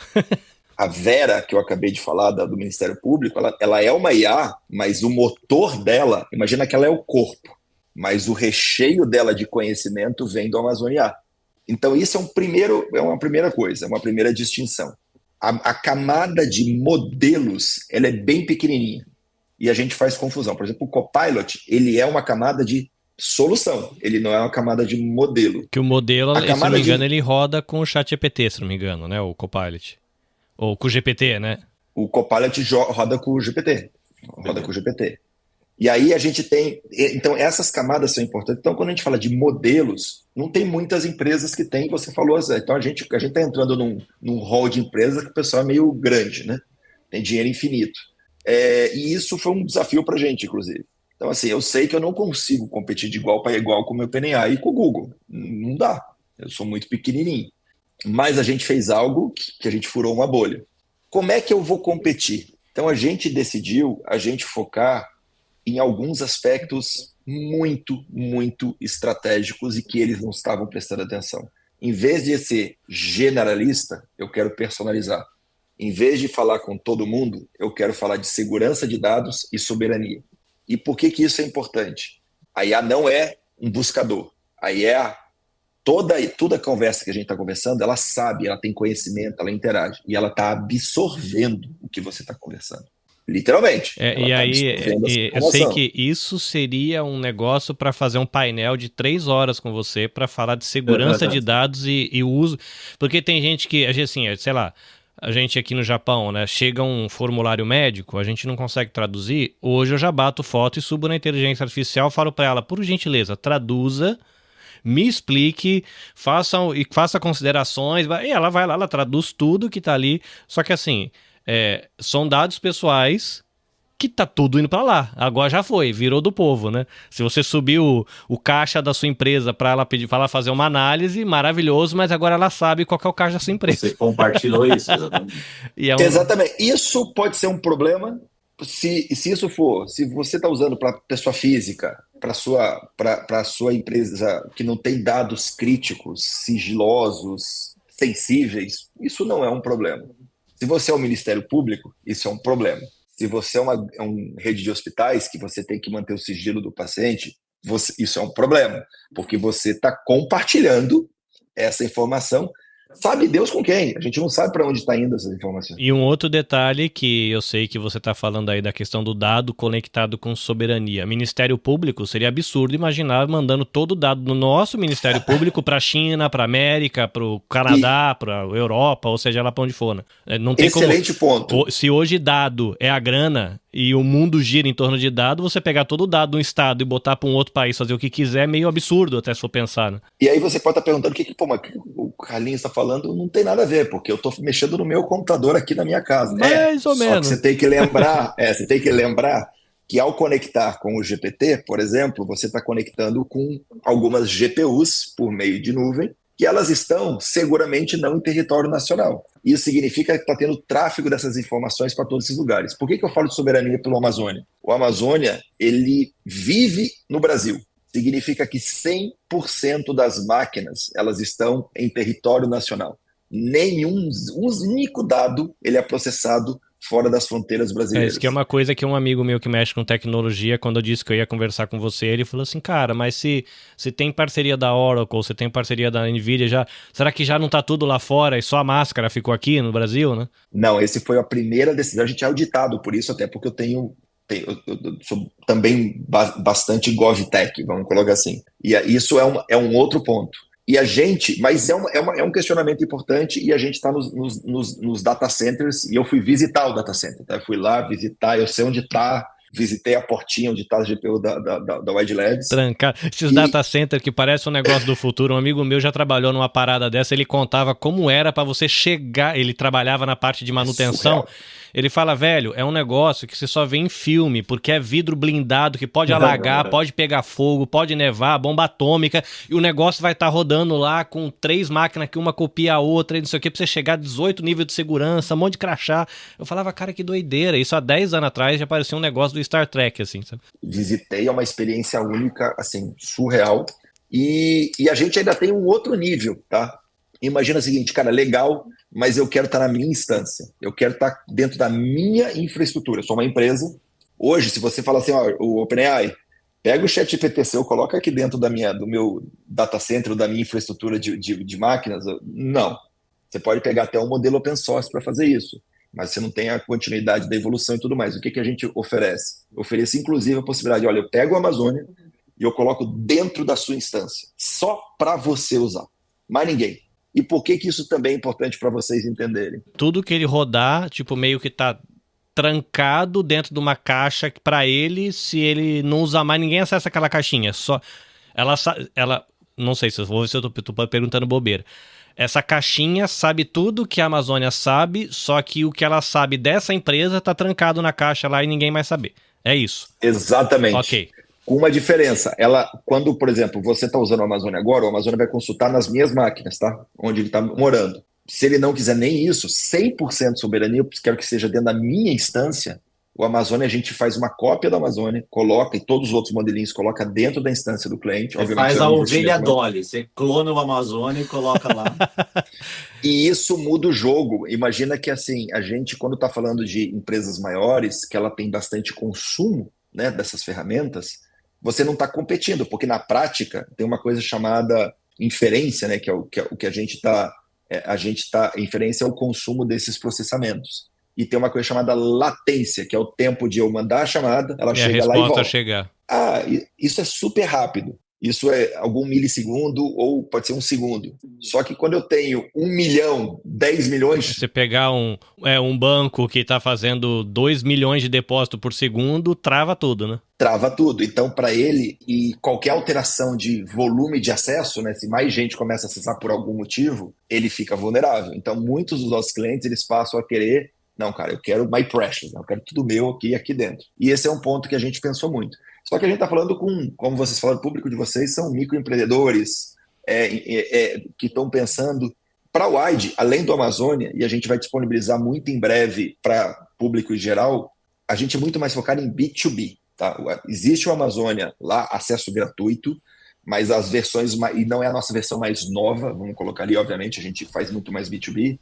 Speaker 2: A Vera, que eu acabei de falar, do Ministério Público, ela é uma IA, mas o motor dela, imagina que ela é o corpo, mas o recheio dela de conhecimento vem do Amazonia. Então, isso é uma primeira coisa, uma primeira distinção. A camada de modelos, ela é bem pequenininha e a gente faz confusão. Por exemplo, o Copilot, ele é uma camada de solução, ele não é uma camada de modelo.
Speaker 1: Que o modelo, se não me engano, ele roda com o ChatGPT, se não me engano, né? O Copilot. Ou com o GPT, né?
Speaker 2: O Copilot roda com o GPT. Roda com o GPT. E aí a gente tem... Então, essas camadas são importantes. Então, quando a gente fala de modelos, não tem muitas empresas que tem, você falou, Zé. Então, a gente está entrando num hall de empresas que o pessoal é meio grande, né? Tem dinheiro infinito. E isso foi um desafio para a gente, inclusive. Então, assim, eu sei que eu não consigo competir de igual para igual com o meu PNA e com o Google. Não dá. Eu sou muito pequenininho. Mas a gente fez algo que a gente furou uma bolha. Como é que eu vou competir? Então, a gente decidiu focar em alguns aspectos muito, muito estratégicos e que eles não estavam prestando atenção. Em vez de ser generalista, eu quero personalizar. Em vez de falar com todo mundo, eu quero falar de segurança de dados e soberania. E por que isso é importante? A IA não é um buscador. A IA, toda a conversa que a gente está conversando, ela sabe, ela tem conhecimento, ela interage. E ela está absorvendo o que você está conversando. Literalmente.
Speaker 1: E aí, eu sei que isso seria um negócio para fazer um painel de 3 horas com você para falar de segurança de dados e uso. Porque tem gente que, assim, sei lá, a gente aqui no Japão, né, chega um formulário médico, a gente não consegue traduzir. Hoje eu já bato foto e subo na inteligência artificial, falo para ela, por gentileza, traduza, me explique, faça considerações. E ela vai lá, ela traduz tudo que tá ali. Só que assim... são dados pessoais que tá tudo indo para lá. Agora já virou do povo, né? Se você subir o caixa da sua empresa para ela pedir, para ela fazer uma análise, maravilhoso, mas agora ela sabe qual que é o caixa da sua empresa.
Speaker 3: Você compartilhou isso, exatamente.
Speaker 2: Exatamente. Isso pode ser um problema se você está usando para pessoa física, para sua empresa que não tem dados críticos, sigilosos, sensíveis, isso não é um problema. Se você é um Ministério Público, isso é um problema. Se você é uma rede de hospitais, que você tem que manter o sigilo do paciente, isso é um problema, porque você está compartilhando essa informação Sabe Deus com quem? A gente não sabe para onde está indo essas informações.
Speaker 1: E um outro detalhe que eu sei que você está falando aí da questão do dado conectado com soberania. Ministério Público, seria absurdo imaginar mandando todo o dado do nosso Ministério Público para a China, para a América, para o Canadá, para a Europa, ou seja, lá para onde for. Né? Não tem
Speaker 2: Excelente ponto.
Speaker 1: Se hoje dado é a grana e o mundo gira em torno de dado, você pegar todo o dado de um estado e botar para um outro país fazer o que quiser é meio absurdo, até se for pensar. Né?
Speaker 2: E aí você pode estar perguntando o que o Carlinhos está falando, não tem nada a ver, porque eu estou mexendo no meu computador aqui na minha casa.
Speaker 1: Mais ou menos.
Speaker 2: Só que você tem que lembrar que ao conectar com o GPT, por exemplo, você está conectando com algumas GPUs por meio de nuvem, que elas estão seguramente não em território nacional. Isso significa que está tendo tráfego dessas informações para todos esses lugares. Por que eu falo de soberania pelo Amazônia? O Amazônia, ele vive no Brasil. Significa que 100% das máquinas elas estão em território nacional. Nenhum único dado ele é processado fora das fronteiras brasileiras.
Speaker 1: Isso que é uma coisa que um amigo meu que mexe com tecnologia, quando eu disse que eu ia conversar com você, ele falou assim, cara, mas se tem parceria da Oracle, se tem parceria da Nvidia, será que já não tá tudo lá fora e só a máscara ficou aqui no Brasil, né?
Speaker 2: Não, esse foi a primeira decisão, a gente é auditado por isso, até porque eu sou também bastante GovTech, vamos colocar assim. E isso é um outro ponto. E a gente, mas é um questionamento importante e a gente está nos data centers e eu fui visitar o data center, tá? Eu fui lá visitar, eu sei onde está, visitei a portinha onde está a GPU da Wide Labs.
Speaker 1: Trancar. Esses data center que parece um negócio do futuro. Um amigo meu já trabalhou numa parada dessa, ele contava como era para você chegar, ele trabalhava na parte de manutenção. Ele fala, velho, é um negócio que você só vê em filme, porque é vidro blindado que pode alagar, pode pegar fogo, pode nevar, bomba atômica, e o negócio vai estar rodando lá com 3 máquinas que uma copia a outra, e não sei o que, pra você chegar a 18 níveis de segurança, um monte de crachá. Eu falava, cara, que doideira. Isso há 10 anos atrás já parecia um negócio do Star Trek, assim, sabe?
Speaker 2: Visitei, é uma experiência única, assim, surreal. E a gente ainda tem um outro nível, tá? Imagina o seguinte, cara, legal, mas eu quero estar na minha instância, eu quero estar dentro da minha infraestrutura. Eu sou uma empresa. Hoje, se você fala assim, ó, o OpenAI, pega o ChatGPT seu, coloca aqui dentro do meu data center, da minha infraestrutura de máquinas, não. Você pode pegar até um modelo open source para fazer isso, mas você não tem a continuidade da evolução e tudo mais. O que a gente oferece? Oferece, inclusive, a possibilidade, olha, eu pego a Amazônia e eu coloco dentro da sua instância, só para você usar, mais ninguém. E por que isso também é importante para vocês entenderem?
Speaker 1: Tudo que ele rodar, tipo, meio que tá trancado dentro de uma caixa que para ele, se ele não usar mais, ninguém acessa aquela caixinha. Só ela não sei se eu vou ver se eu tô perguntando bobeira. Essa caixinha sabe tudo que a Amazônia sabe, só que o que ela sabe dessa empresa tá trancado na caixa lá e ninguém mais sabe. É isso.
Speaker 2: Exatamente.
Speaker 1: Ok.
Speaker 2: Com uma diferença, quando, por exemplo, você está usando o Amazônia agora, o Amazônia vai consultar nas minhas máquinas, tá? Onde ele está morando. Se ele não quiser nem isso, 100% soberania, eu quero que seja dentro da minha instância, o Amazônia, a gente faz uma cópia do Amazônia, coloca, e todos os outros modelinhos coloca dentro da instância do cliente.
Speaker 3: Você faz a ovelha Dolly, você clona o Amazônia e coloca lá.
Speaker 2: E isso muda o jogo. Imagina que, assim, a gente, quando está falando de empresas maiores, que ela tem bastante consumo, né, dessas ferramentas, você não está competindo, porque na prática tem uma coisa chamada inferência, né, que é o que a gente está... Inferência é o consumo desses processamentos. E tem uma coisa chamada latência, que é o tempo de eu mandar a chamada, ela chega lá e volta.
Speaker 1: Chegar.
Speaker 2: Isso é super rápido. Isso é algum milissegundo ou pode ser um segundo. Só que quando eu tenho 1 milhão, 10 milhões...
Speaker 1: Você pegar um banco que está fazendo 2 milhões de depósito por segundo, trava tudo, né?
Speaker 2: Trava tudo. Então, para ele, e qualquer alteração de volume de acesso, né, se mais gente começa a acessar por algum motivo, ele fica vulnerável. Então, muitos dos nossos clientes, eles passam a querer... Não, cara, eu quero my precious, né? Eu quero tudo meu aqui dentro. E esse é um ponto que a gente pensou muito. Só que a gente está falando como vocês falaram, o público de vocês são microempreendedores que estão pensando para o Wide, além do Amazônia, e a gente vai disponibilizar muito em breve para público em geral, a gente é muito mais focado em B2B. Tá? Existe o Amazônia lá, acesso gratuito, mas as versões, e não é a nossa versão mais nova, vamos colocar ali, obviamente, a gente faz muito mais B2B,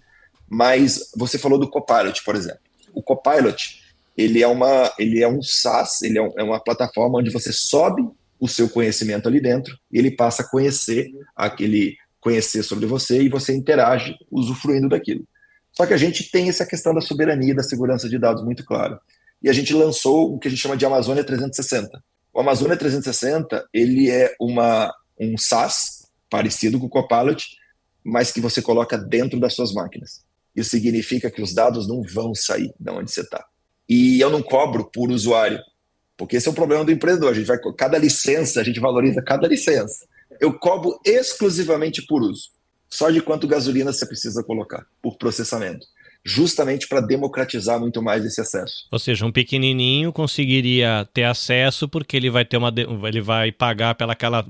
Speaker 2: mas você falou do Copilot, por exemplo. O Copilot, ele é um SaaS, ele é uma plataforma onde você sobe o seu conhecimento ali dentro e ele passa a conhecer conhecer sobre você e você interage usufruindo daquilo. Só que a gente tem essa questão da soberania e da segurança de dados muito claro. E a gente lançou o que a gente chama de Amazônia 360. O Amazônia 360, ele é um SaaS parecido com o Copilot, mas que você coloca dentro das suas máquinas. Isso significa que os dados não vão sair de onde você está. E eu não cobro por usuário, porque esse é o problema do empreendedor. Cada licença, a gente valoriza cada licença. Eu cobro exclusivamente por uso. Só de quanto gasolina você precisa colocar por processamento. Justamente para democratizar muito mais esse acesso.
Speaker 1: Ou seja, um pequenininho conseguiria ter acesso porque ele vai ter ele vai pagar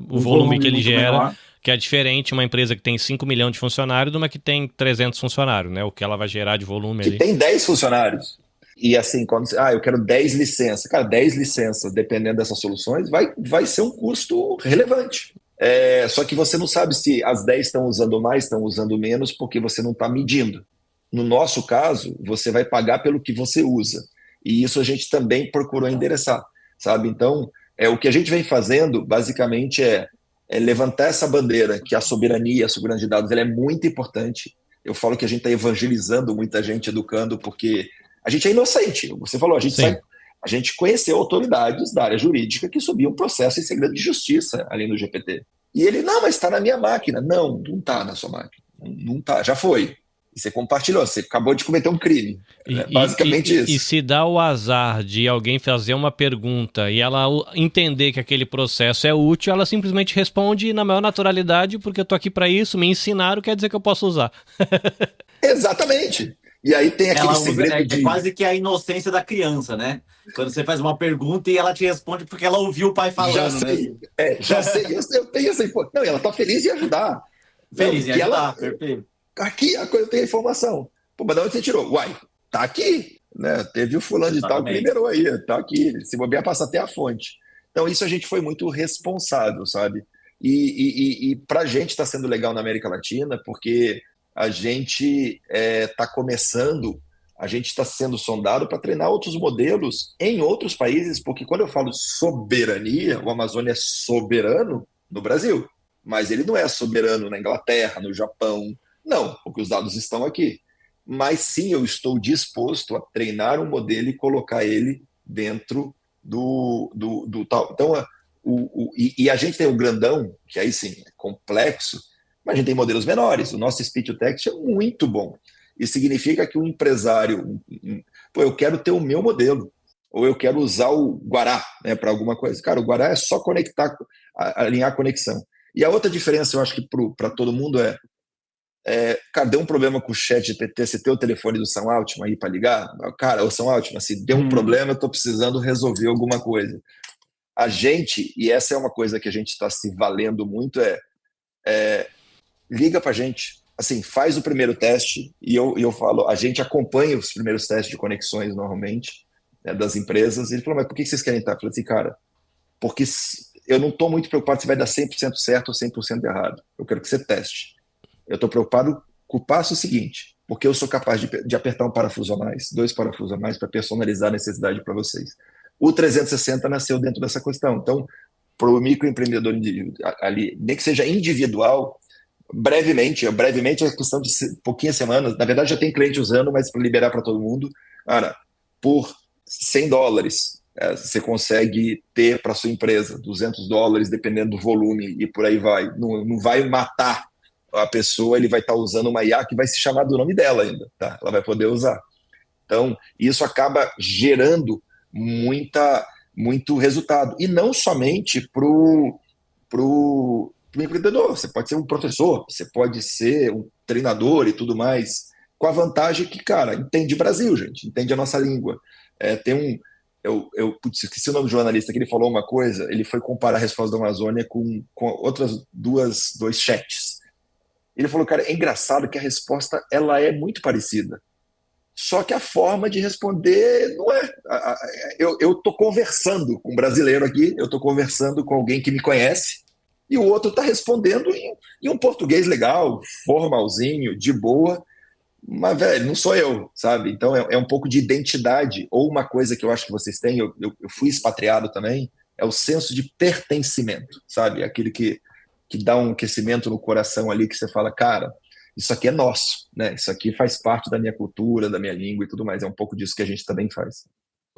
Speaker 1: o volume que ele gera, menor, que é diferente uma empresa que tem 5 milhões de funcionários de uma que tem 300 funcionários, né? O que ela vai gerar de volume ali.
Speaker 2: Que tem 10 funcionários. E assim, quando eu quero 10 licenças. Cara, 10 licenças, dependendo dessas soluções, vai ser um custo relevante. Só que você não sabe se as 10 estão usando mais, estão usando menos, porque você não está medindo. No nosso caso, você vai pagar pelo que você usa. E isso a gente também procurou endereçar, sabe? Então, o que a gente vem fazendo, basicamente, é levantar essa bandeira, que a soberania, a segurança de dados, ela é muito importante. Eu falo que a gente está evangelizando muita gente, educando, porque a gente é inocente. Você falou, a gente conheceu autoridades da área jurídica que subiam um processo em segredo de justiça ali no GPT. E ele, não, mas está na minha máquina. Não está na sua máquina. Não está, já foi. E você compartilhou, você acabou de cometer um crime. Basicamente isso.
Speaker 1: E se dá o azar de alguém fazer uma pergunta e ela entender que aquele processo é útil, ela simplesmente responde na maior naturalidade, porque eu tô aqui para isso, me ensinaram, quer dizer que eu posso usar.
Speaker 2: Exatamente. E aí tem aquele segredo de...
Speaker 3: É quase que a inocência da criança, né? Quando você faz uma pergunta e ela te responde porque ela ouviu o pai falando.
Speaker 2: Já sei, né? Já sei. Eu tenho essa informação. Não, ela tá feliz em ajudar.
Speaker 3: Feliz em ajudar, perfeito.
Speaker 2: Aqui eu tenho a informação. Pô, mas de onde você tirou? Uai, tá aqui. Né? Teve o fulano de tal que liberou aí. Tá aqui. Se bobear, passa até a fonte. Então, isso a gente foi muito responsável, sabe? E pra gente tá sendo legal na América Latina, porque a gente tá começando, a gente está sendo sondado para treinar outros modelos em outros países, porque quando eu falo soberania, o Amazônia é soberano no Brasil, mas ele não é soberano na Inglaterra, no Japão. Não, porque os dados estão aqui. Mas sim, eu estou disposto a treinar um modelo e colocar ele dentro do tal. Então, e a gente tem o grandão, que aí sim é complexo, mas a gente tem modelos menores. O nosso speech to text é muito bom. Isso significa que um empresário, eu quero ter o meu modelo, ou eu quero usar o Guará, né, para alguma coisa. Cara, o Guará é só conectar, alinhar a conexão. E a outra diferença, eu acho que para todo mundo cara, deu um problema com o chat GPT, você tem o telefone do Sam Altman aí para ligar? Cara, o Sam Altman, se deu um problema, eu estou precisando resolver alguma coisa. A gente, e essa é uma coisa que a gente está se valendo muito, liga para a gente, assim, faz o primeiro teste, e eu falo, a gente acompanha os primeiros testes de conexões normalmente, né, das empresas, e ele falou, mas por que vocês querem estar? Eu falei assim, cara, porque eu não estou muito preocupado se vai dar 100% certo ou 100% errado, eu quero que você teste. Eu estou preocupado com o passo seguinte, porque eu sou capaz de apertar um parafuso a mais, 2 parafusos a mais, para personalizar a necessidade para vocês. O 360 nasceu dentro dessa questão. Então, para o microempreendedor ali, nem que seja individual, brevemente é questão de pouquinhas semanas. Na verdade, já tem cliente usando, mas para liberar para todo mundo, cara, por $100, você consegue ter para sua empresa $200, dependendo do volume, e por aí vai. Não vai matar a pessoa, ele vai estar usando uma IA que vai se chamar do nome dela ainda, tá? Ela vai poder usar. Então, isso acaba gerando muito resultado. E não somente pro empreendedor. Você pode ser um professor, você pode ser um treinador e tudo mais, com a vantagem que, cara, entende Brasil, gente, entende a nossa língua. Esqueci o nome do jornalista, que ele falou uma coisa, ele foi comparar a resposta da Amazônia com outras dois chats. Ele falou, cara, é engraçado que a resposta ela é muito parecida. Só que a forma de responder não é. Eu estou conversando com um brasileiro aqui, eu estou conversando com alguém que me conhece, e o outro está respondendo em um português legal, formalzinho, de boa, mas, velho, não sou eu, sabe? Então é um pouco de identidade, ou uma coisa que eu acho que vocês têm, eu fui expatriado também, é o senso de pertencimento, sabe? Aquele que que dá um aquecimento no coração ali, que você fala, cara, isso aqui é nosso, né? Isso aqui faz parte da minha cultura, da minha língua e tudo mais. É um pouco disso que a gente também faz.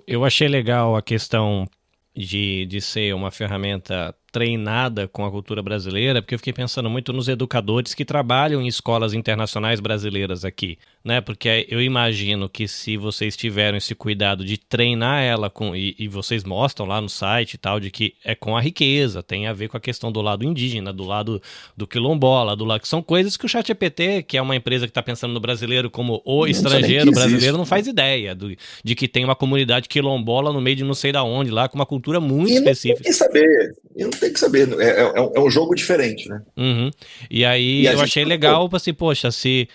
Speaker 1: Eu achei legal a questão de ser uma ferramenta treinada com a cultura brasileira, porque eu fiquei pensando muito nos educadores que trabalham em escolas internacionais brasileiras aqui, né? Porque eu imagino que se vocês tiveram esse cuidado de treinar ela e vocês mostram lá no site e tal, de que é com a riqueza, tem a ver com a questão do lado indígena, do lado do quilombola, do lado que são coisas que o ChatGPT, que é uma empresa que está pensando no brasileiro como o estrangeiro brasileiro, não faz ideia de que tem uma comunidade quilombola no meio de não sei da onde lá, com uma cultura muito específica.
Speaker 2: E não tem que saber, é um jogo diferente, né?
Speaker 1: Uhum. E aí eu achei legal, assim, poxa, se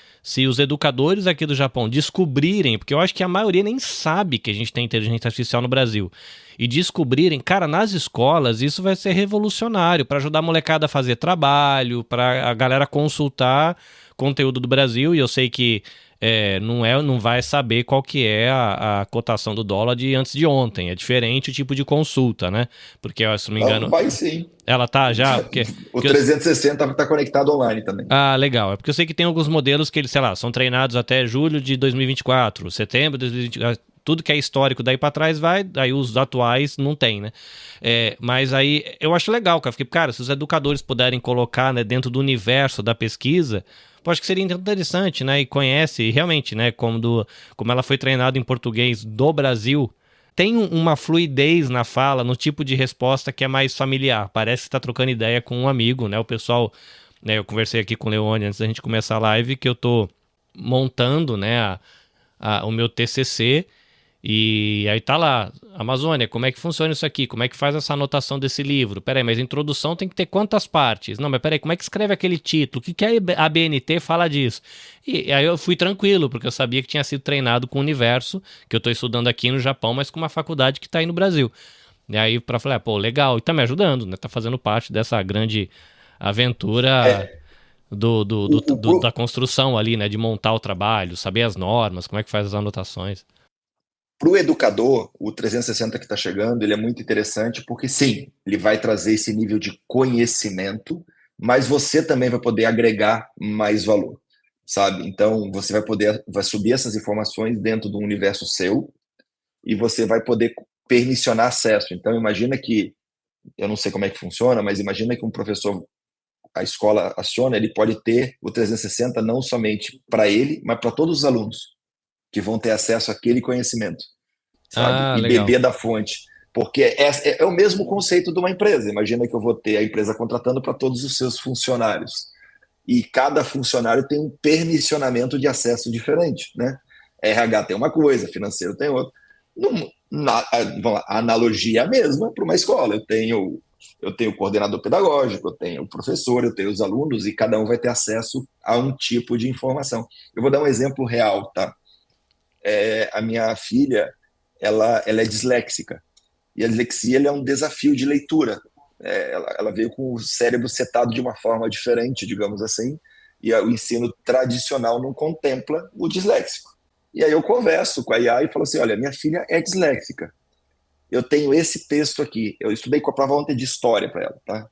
Speaker 1: os educadores aqui do Japão descobrirem, porque eu acho que a maioria nem sabe que a gente tem inteligência artificial no Brasil, e descobrirem, cara, nas escolas isso vai ser revolucionário para ajudar a molecada a fazer trabalho, para a galera consultar conteúdo do Brasil, e eu sei que não vai saber qual que é a cotação do dólar de antes de ontem. É diferente o tipo de consulta, né? Porque, se não me engano...
Speaker 2: Vai sim.
Speaker 1: Ela tá já?
Speaker 2: O 360 está conectado online também.
Speaker 1: Ah, legal. É porque eu sei que tem alguns modelos que eles, sei lá, são treinados até julho de 2024, setembro de 2024... Tudo que é histórico daí pra trás vai, aí os atuais não tem, né? Mas aí eu acho legal, cara. Porque, cara, se os educadores puderem colocar, né, dentro do universo da pesquisa, eu acho que seria interessante, né? E conhece realmente, né? Como ela foi treinada em português do Brasil, tem uma fluidez na fala, no tipo de resposta que é mais familiar. Parece que tá trocando ideia com um amigo, né? O pessoal, né? Eu conversei aqui com o Leone antes da gente começar a live, que eu tô montando, né? O meu TCC. E aí tá lá, Amazônia, como é que funciona isso aqui? Como é que faz essa anotação desse livro? Peraí, mas a introdução tem que ter quantas partes? Não, mas peraí, como é que escreve aquele título? O que a BNT fala disso? E aí eu fui tranquilo, porque eu sabia que tinha sido treinado com o universo, que eu tô estudando aqui no Japão, mas com uma faculdade que tá aí no Brasil. E aí pra falar, pô, legal, e tá me ajudando, né? Tá fazendo parte dessa grande aventura da construção ali, né? De montar o trabalho, saber as normas, como é que faz as anotações.
Speaker 2: Para o educador, o 360 que está chegando, ele é muito interessante porque, sim, ele vai trazer esse nível de conhecimento, mas você também vai poder agregar mais valor, sabe? Então, você vai subir essas informações dentro do universo seu e você vai poder permissionar acesso. Então, imagina que, eu não sei como é que funciona, mas imagina que um professor, a escola aciona, ele pode ter o 360 não somente para ele, mas para todos os alunos que vão ter acesso àquele conhecimento, sabe? E
Speaker 1: legal.
Speaker 2: beber da fonte. Porque é o mesmo conceito de uma empresa. Imagina que eu vou ter a empresa contratando para todos os seus funcionários. E cada funcionário tem um permissionamento de acesso diferente, né? RH tem uma coisa, financeiro tem outra. A analogia é a mesma para uma escola. Eu tenho o coordenador pedagógico, eu tenho o professor, eu tenho os alunos, e cada um vai ter acesso a um tipo de informação. Eu vou dar um exemplo real, tá? A minha filha, ela é disléxica, e a dislexia é um desafio de leitura. Ela veio com o cérebro setado de uma forma diferente, digamos assim, e o ensino tradicional não contempla o disléxico. E aí eu converso com a IA e falo assim, olha, minha filha é disléxica, eu tenho esse texto aqui, eu estudei com a prova ontem de história para ela, tá?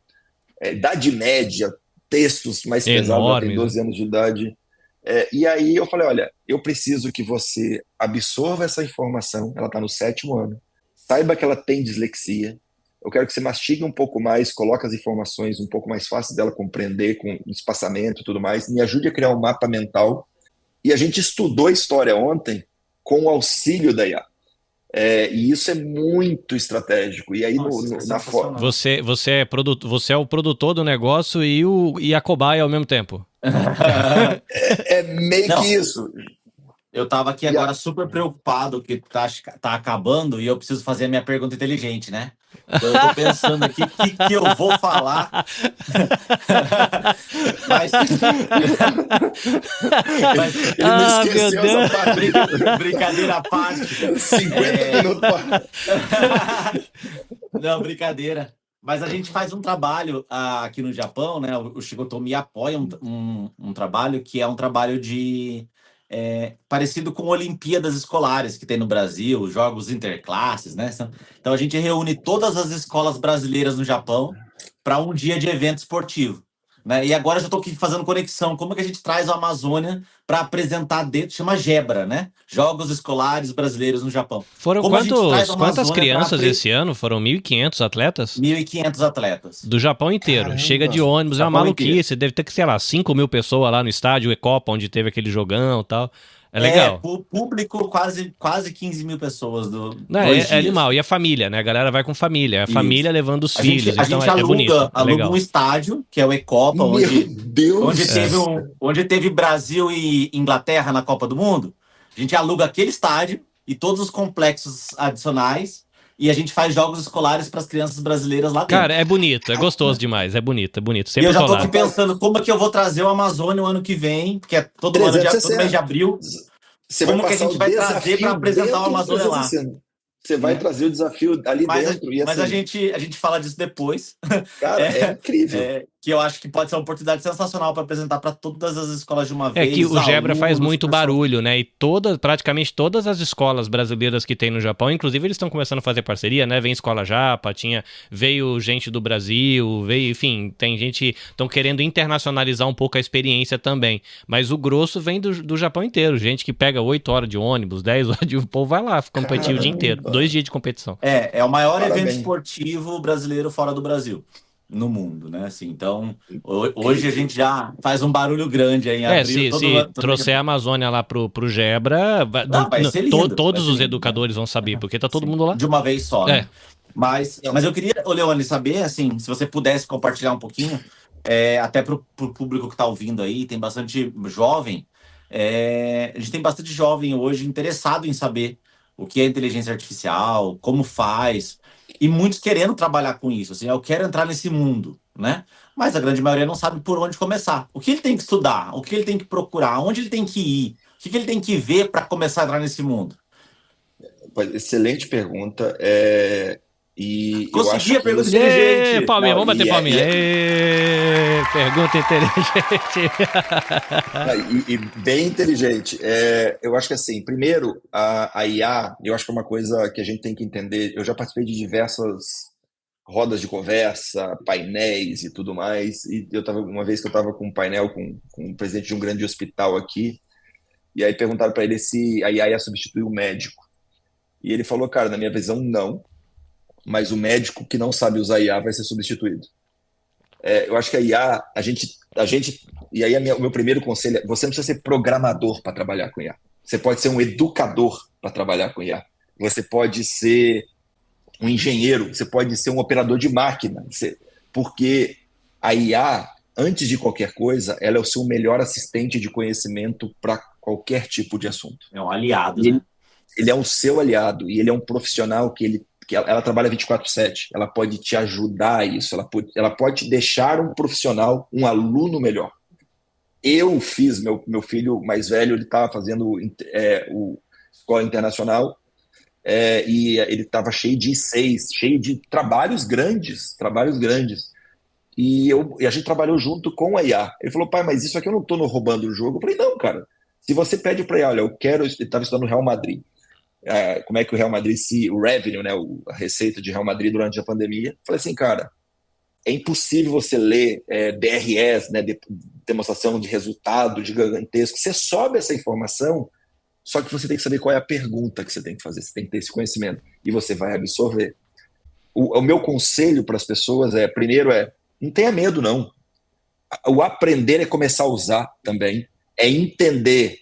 Speaker 2: Idade média, textos mais pesados, ela tem 12 anos de idade. E aí eu falei, olha, eu preciso que você absorva essa informação, ela está no 7º ano, saiba que ela tem dislexia, eu quero que você mastigue um pouco mais, coloque as informações um pouco mais fáceis dela compreender, com espaçamento e tudo mais, me ajude a criar um mapa mental. E a gente estudou história ontem com o auxílio da IA. E isso é muito estratégico. E aí, na forma.
Speaker 1: Você é o produtor do negócio e a cobaia ao mesmo tempo.
Speaker 2: É meio que isso.
Speaker 3: Eu tava aqui agora super preocupado que tá acabando e eu preciso fazer a minha pergunta inteligente, né? Então eu tô pensando aqui o que eu vou falar. Mas
Speaker 2: ele não esqueceu essa parte.
Speaker 3: Brincadeira à parte.
Speaker 2: 50 minutos.
Speaker 3: Não, brincadeira. Mas a gente faz um trabalho aqui no Japão, né? O Shigotomi apoia um trabalho que é um trabalho de parecido com Olimpíadas escolares que tem no Brasil, jogos interclasses, né? Então a gente reúne todas as escolas brasileiras no Japão para um dia de evento esportivo. né? E agora eu já estou aqui fazendo conexão. Como é que a gente traz a Amazônia para apresentar dentro? Chama Gebra, né? Jogos Escolares Brasileiros no Japão.
Speaker 1: Foram
Speaker 3: Como a gente traz a
Speaker 1: quantas
Speaker 3: Amazônia
Speaker 1: crianças
Speaker 3: para
Speaker 1: esse ano? Foram 1.500 atletas?
Speaker 3: 1.500 atletas.
Speaker 1: Do Japão inteiro.
Speaker 2: Caramba.
Speaker 1: Chega de ônibus, é uma
Speaker 3: Japão
Speaker 1: maluquice. Deve ter que, sei lá, 5.000 pessoas lá no estádio Ecopa, onde teve aquele jogão e tal. É legal.
Speaker 3: Público quase 15 mil pessoas
Speaker 1: Não,
Speaker 3: dois
Speaker 1: é
Speaker 3: dias.
Speaker 1: animal. E a família, né? A galera vai com família. A família levando os
Speaker 3: A
Speaker 1: filhos.
Speaker 3: gente, a
Speaker 1: Então
Speaker 3: gente
Speaker 1: é bonito. É
Speaker 3: aluga
Speaker 1: legal.
Speaker 3: um estádio, que é o Ecopa,
Speaker 2: Meu Deus!
Speaker 3: onde teve Brasil e Inglaterra na Copa do Mundo. A gente aluga aquele estádio e todos os complexos adicionais e a gente faz jogos escolares para as crianças brasileiras lá dentro.
Speaker 1: Cara, é bonito. É gostoso demais. É bonito, é bonito.
Speaker 3: E
Speaker 1: Sempre
Speaker 3: eu já
Speaker 1: tô
Speaker 3: tô
Speaker 1: lá.
Speaker 3: aqui pensando como é que eu vou trazer o Amazônia o ano que vem, porque é todo mês de abril.
Speaker 2: Você
Speaker 3: Como
Speaker 2: vai
Speaker 3: que a
Speaker 2: passar
Speaker 3: gente
Speaker 2: o
Speaker 3: vai trazer
Speaker 2: desafio
Speaker 3: para apresentar
Speaker 2: dentro
Speaker 3: o
Speaker 2: do
Speaker 3: Amazônia lá?
Speaker 2: 360. Você vai trazer o desafio ali dentro. E
Speaker 3: Mas
Speaker 2: assim,
Speaker 3: a gente fala disso depois.
Speaker 2: cara, é incrível.
Speaker 3: Que eu acho que pode ser uma oportunidade sensacional para apresentar para todas as escolas de uma
Speaker 1: É
Speaker 3: vez.
Speaker 1: que o Gebra faz
Speaker 3: alunos,
Speaker 1: muito
Speaker 3: pessoal.
Speaker 1: barulho, né? E praticamente todas as escolas brasileiras que tem no Japão, inclusive eles estão começando a fazer parceria, né? Vem Escola Japa, veio gente do Brasil, enfim, tem gente, estão querendo internacionalizar um pouco a experiência também. Mas o grosso vem do Japão inteiro, gente que pega 8 horas de ônibus, 10 horas de... O povo vai lá, fica competir o dia inteiro, 2 dias de competição.
Speaker 3: É o maior
Speaker 2: Parabéns.
Speaker 3: evento esportivo brasileiro fora do Brasil. No mundo, né? Assim, então, hoje a gente já faz um barulho grande aí em abril.
Speaker 1: Se trouxer a Amazônia lá pro Gebra,
Speaker 3: vai ser lindo,
Speaker 1: todos
Speaker 3: vai ser
Speaker 1: os
Speaker 3: lindo,
Speaker 1: educadores vão saber, porque tá todo mundo lá.
Speaker 3: de uma vez só,
Speaker 1: É.
Speaker 3: né? Mas eu queria, Leone, saber, assim, se você pudesse compartilhar um pouquinho, até pro público que tá ouvindo aí, tem bastante jovem, a gente tem bastante jovem hoje interessado em saber o que é inteligência artificial, como faz, e muitos querendo trabalhar com isso, assim, eu quero entrar nesse mundo, né? Mas a grande maioria não sabe por onde começar. O que ele tem que estudar? O que ele tem que procurar? Onde ele tem que ir? O que ele tem que ver para começar a entrar nesse mundo?
Speaker 2: Excelente pergunta.
Speaker 3: Consegui a pergunta inteligente.
Speaker 1: Palminha, vamos bater palminha. Pergunta inteligente.
Speaker 2: E bem inteligente. Eu acho que assim, primeiro, a IA, eu acho que é uma coisa que a gente tem que entender. Eu já participei de diversas rodas de conversa, painéis e tudo mais. E uma vez que eu estava com um painel com o presidente de um grande hospital aqui, e aí perguntaram para ele se a IA ia substituir o médico. E ele falou, cara, na minha visão, não. Mas o médico que não sabe usar IA vai ser substituído. Eu acho que a IA, e aí o meu primeiro conselho é, você não precisa ser programador para trabalhar com IA. Você pode ser um educador para trabalhar com IA. Você pode ser um engenheiro, você pode ser um operador de máquina. Porque a IA, antes de qualquer coisa, ela é o seu melhor assistente de conhecimento para qualquer tipo de assunto.
Speaker 3: É um aliado, né?
Speaker 2: Ele é o seu aliado e ele é um profissional que ela trabalha 24/7, ela pode te ajudar a isso, ela pode te deixar um profissional, um aluno melhor. Eu fiz, meu filho mais velho, ele estava fazendo o escola internacional e ele estava cheio de cheio de trabalhos grandes, e a gente trabalhou junto com a IA. Ele falou, pai, mas isso aqui eu não estou roubando o jogo. Eu falei, não, cara, se você pede para IA, olha, ele estava estudando no Real Madrid, como é que o Real Madrid o revenue, né, a receita de Real Madrid durante a pandemia. Eu falei assim, cara, é impossível você ler DRS, né, demonstração de resultado gigantesco. Você sobe essa informação, só que você tem que saber qual é a pergunta que você tem que fazer. Você tem que ter esse conhecimento e você vai absorver. O meu conselho para as pessoas primeiro não tenha medo, não. O aprender é começar a usar também, é entender.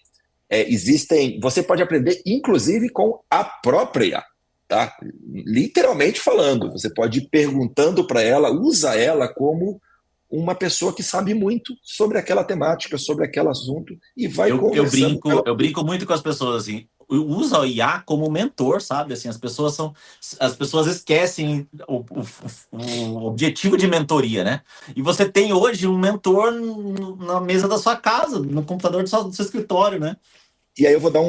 Speaker 2: Você pode aprender, inclusive, com a própria IA, tá? Literalmente falando, você pode ir perguntando para ela, usa ela como uma pessoa que sabe muito sobre aquela temática, sobre aquele assunto, e vai conversando.
Speaker 3: Eu brinco muito com as pessoas, assim, usa o IA como mentor, sabe? Assim, as pessoas esquecem o objetivo de mentoria, né? E você tem hoje um mentor na mesa da sua casa, no computador do seu escritório, né?
Speaker 2: E aí eu vou dar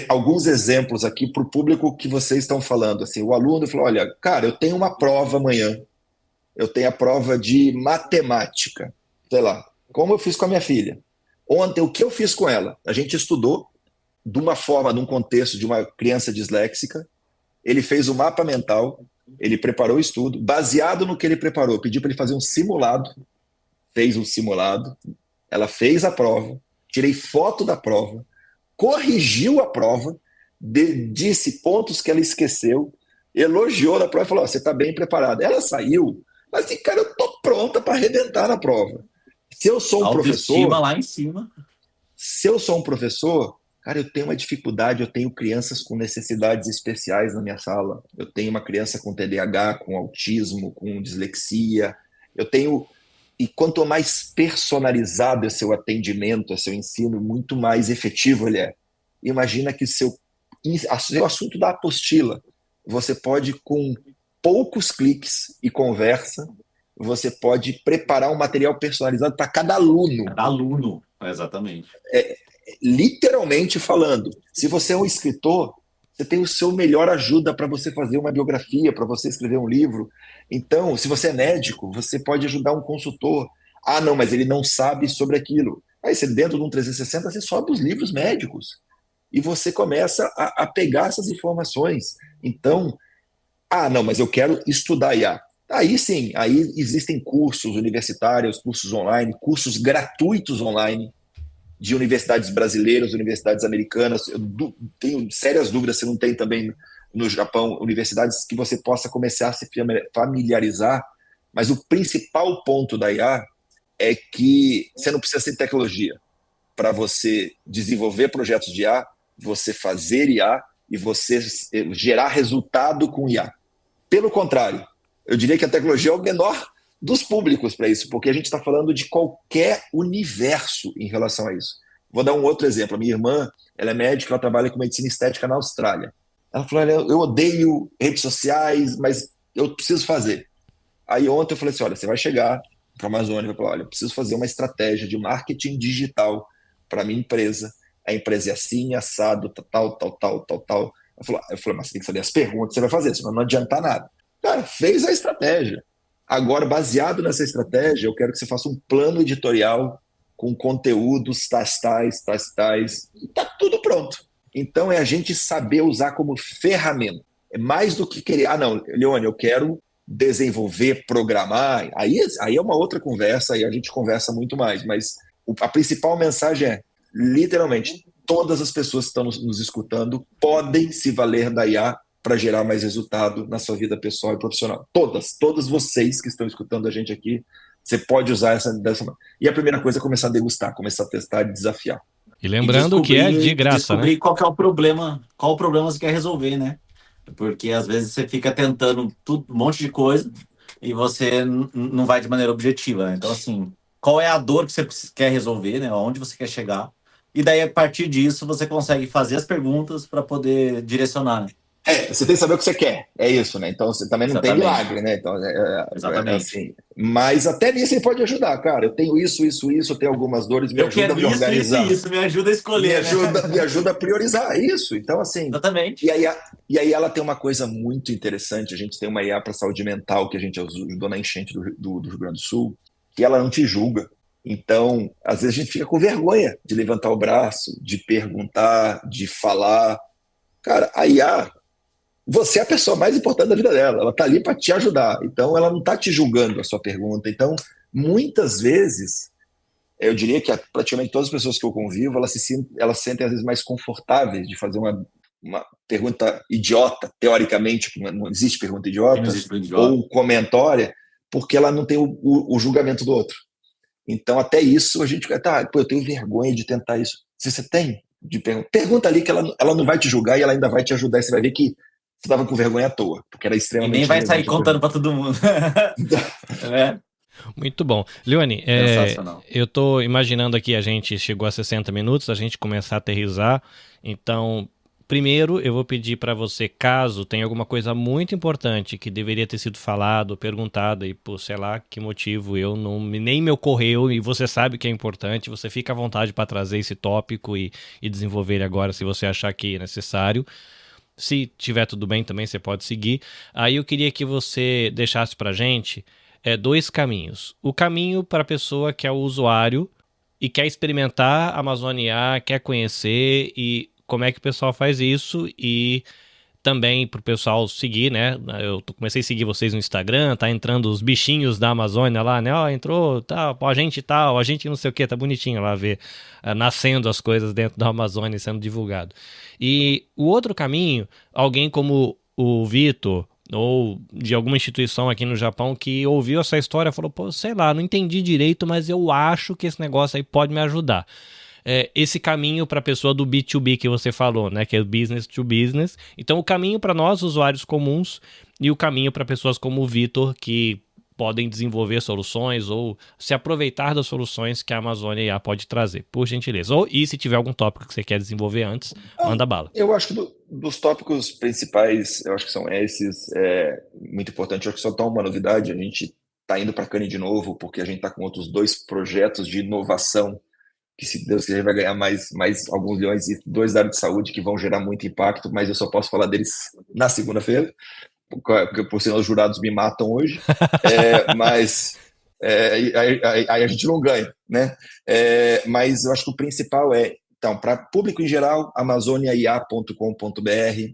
Speaker 2: alguns exemplos aqui para o público que vocês estão falando. Assim, o aluno falou, olha, cara, eu tenho uma prova amanhã, eu tenho a prova de matemática, sei lá, como eu fiz com a minha filha. Ontem, o que eu fiz com ela? A gente estudou de uma forma, num contexto de uma criança disléxica, ele fez o mapa mental, ele preparou o estudo, baseado no que ele preparou, pediu para ele fazer um simulado, fez o simulado, ela fez a prova, tirei foto da prova, corrigiu a prova, disse pontos que ela esqueceu, elogiou na prova e falou: "Ó, você está bem preparada." Ela saiu, mas assim, cara, eu estou pronta para arrebentar na prova. Se eu sou um
Speaker 3: Autoestima
Speaker 2: professor,
Speaker 3: lá em cima.
Speaker 2: se eu sou um professor, cara, eu tenho uma dificuldade, eu tenho crianças com necessidades especiais na minha sala. Eu tenho uma criança com TDAH, com autismo, com dislexia. Eu tenho. E quanto mais personalizado é seu atendimento, é seu ensino, muito mais efetivo ele é. Imagina que seu assunto da apostila, você pode, com poucos cliques e conversa, você pode preparar um material personalizado para cada aluno.
Speaker 3: Cada aluno, exatamente.
Speaker 2: Literalmente falando, se você é um escritor, você tem o seu melhor ajuda para você fazer uma biografia, para você escrever um livro. Então, se você é médico, você pode ajudar um consultor. Ah, não, mas ele não sabe sobre aquilo. Aí você, dentro de um 360, você sobe os livros médicos e você começa a pegar essas informações. Então, ah, não, mas eu quero estudar IA. Aí sim, aí existem cursos universitários, cursos online, cursos gratuitos online de universidades brasileiras, universidades americanas. Eu tenho sérias dúvidas se não tem também no Japão universidades que você possa começar a se familiarizar, mas o principal ponto da IA é que você não precisa ter tecnologia para você desenvolver projetos de IA, você fazer IA e você gerar resultado com IA. Pelo contrário, eu diria que a tecnologia é o menor dos públicos para isso, porque a gente está falando de qualquer universo em relação a isso. Vou dar um outro exemplo. A minha irmã, ela é médica, ela trabalha com medicina estética na Austrália. Ela falou: "Eu odeio redes sociais, mas eu preciso fazer." Aí ontem eu falei assim: "Olha, você vai chegar para a Amazônia e vai falar: olha, eu preciso fazer uma estratégia de marketing digital para a minha empresa. A empresa é assim, assado, tal, tal, tal, tal, tal." Eu falei: "Mas você tem que saber as perguntas que você vai fazer, senão não adianta nada." Cara, fez a estratégia. Agora, baseado nessa estratégia, eu quero que você faça um plano editorial com conteúdos tais, e tá tudo pronto. Então é a gente saber usar como ferramenta. É mais do que querer, ah não, Leone, eu quero desenvolver, programar, aí é uma outra conversa, aí a gente conversa muito mais, mas a principal mensagem é, literalmente, todas as pessoas que estão nos escutando podem se valer da IA para gerar mais resultado na sua vida pessoal e profissional. Todas vocês que estão escutando a gente aqui, você pode usar dessa maneira. E a primeira coisa é começar a degustar, começar a testar e desafiar.
Speaker 1: E lembrando que é de graça,
Speaker 3: descobrir
Speaker 1: né?
Speaker 3: qual é o problema, qual o problema você quer resolver, né? Porque às vezes você fica tentando um monte de coisa e você não vai de maneira objetiva, né? Então, assim, qual é a dor que você quer resolver, né? Aonde você quer chegar? E daí, a partir disso, você consegue fazer as perguntas para poder direcionar, né?
Speaker 2: Você tem que saber o que você quer, é isso, né? Então você também não tem milagre, né? Então,
Speaker 3: Exatamente.
Speaker 2: assim, mas até nisso ele pode ajudar, cara. Eu tenho isso, eu tenho algumas dores, me ajuda a me organizar.
Speaker 3: Isso, me ajuda a escolher.
Speaker 2: Me ajuda a priorizar isso. Então, assim.
Speaker 3: Exatamente.
Speaker 2: E aí ela tem uma coisa muito interessante. A gente tem uma IA para saúde mental que a gente ajudou na enchente do Rio Grande do Sul, que ela não te julga. Então, às vezes a gente fica com vergonha de levantar o braço, de perguntar, de falar. Cara, a IA, você é a pessoa mais importante da vida dela. Ela está ali para te ajudar. Então, ela não está te julgando a sua pergunta. Então, muitas vezes, eu diria que praticamente todas as pessoas que eu convivo, elas sentem às vezes mais confortáveis de fazer uma pergunta idiota, teoricamente, não existe pergunta idiota, ou comentória, porque ela não tem o julgamento do outro. Então, até isso, a gente fica, eu tenho vergonha de tentar isso. Se você tem, pergunta ali que ela não vai te julgar e ela ainda vai te ajudar, e você vai ver que você estava com vergonha à toa, porque era extremamente...
Speaker 3: E nem vai sair contando para todo mundo. É.
Speaker 1: Muito bom. Leone, eu tô imaginando aqui, a gente chegou a 60 minutos, a gente começar a aterrissar, então... Primeiro, eu vou pedir para você, caso tenha alguma coisa muito importante que deveria ter sido falado, perguntado, e por sei lá que motivo nem me ocorreu, e você sabe que é importante, você fica à vontade para trazer esse tópico e desenvolver ele agora, se você achar que é necessário. Se tiver tudo bem também, você pode seguir. Aí eu queria que você deixasse para a gente 2 caminhos. O caminho para a pessoa que é o usuário e quer experimentar a Amazônia, quer conhecer e... como é que o pessoal faz isso e também pro pessoal seguir, né? Eu comecei a seguir vocês no Instagram, tá entrando os bichinhos da Amazônia lá, né? Ó, entrou, tá, a gente não sei o que, tá bonitinho lá ver nascendo as coisas dentro da Amazônia sendo divulgado. E o outro caminho, alguém como o Vitor, ou de alguma instituição aqui no Japão que ouviu essa história e falou, pô, sei lá, não entendi direito, mas eu acho que esse negócio aí pode me ajudar. Esse caminho para a pessoa do B2B que você falou, né, que é o business to business. Então, o caminho para nós, usuários comuns, e o caminho para pessoas como o Vitor, que podem desenvolver soluções ou se aproveitar das soluções que a Amazônia IA pode trazer, por gentileza. E se tiver algum tópico que você quer desenvolver antes, manda bala.
Speaker 2: Eu acho que dos tópicos principais, eu acho que são esses, muito importante, eu acho que só tá uma novidade, a gente está indo para a Cane de novo, porque a gente está com outros 2 projetos de inovação, que se Deus quiser vai ganhar mais alguns milhões, e 2 da área de saúde que vão gerar muito impacto, mas eu só posso falar deles na segunda-feira, porque por sinal os jurados me matam hoje, mas aí a gente não ganha, né? Mas eu acho que o principal então, para público em geral, amazoniaia.com.br,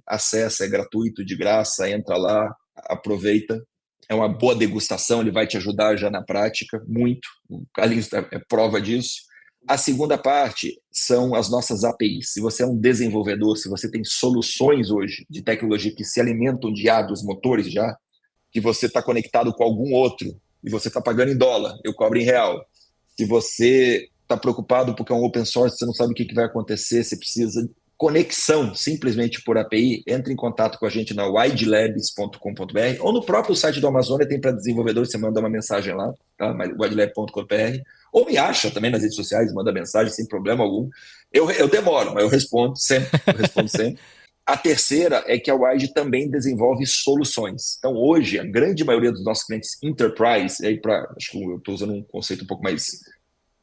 Speaker 2: acessa, é gratuito, de graça, entra lá, aproveita. É uma boa degustação, ele vai te ajudar já na prática, muito. O Carlinhos é prova disso. A segunda parte são as nossas APIs. Se você é um desenvolvedor, se você tem soluções hoje de tecnologia que se alimentam de IA, dos motores já, que você está conectado com algum outro e você está pagando em dólar, eu cobro em real. Se você está preocupado porque é um open source, você não sabe o que vai acontecer, você precisa de conexão simplesmente por API, entre em contato com a gente na widelabs.com.br ou no próprio site do Amazônia, tem para desenvolvedores, você manda uma mensagem lá, tá? widelabs.com.br, ou me acha também nas redes sociais, manda mensagem sem problema algum. Eu demoro, mas eu respondo sempre. A terceira é que a Wide também desenvolve soluções. Então, hoje, a grande maioria dos nossos clientes enterprise, acho que eu estou usando um conceito um pouco mais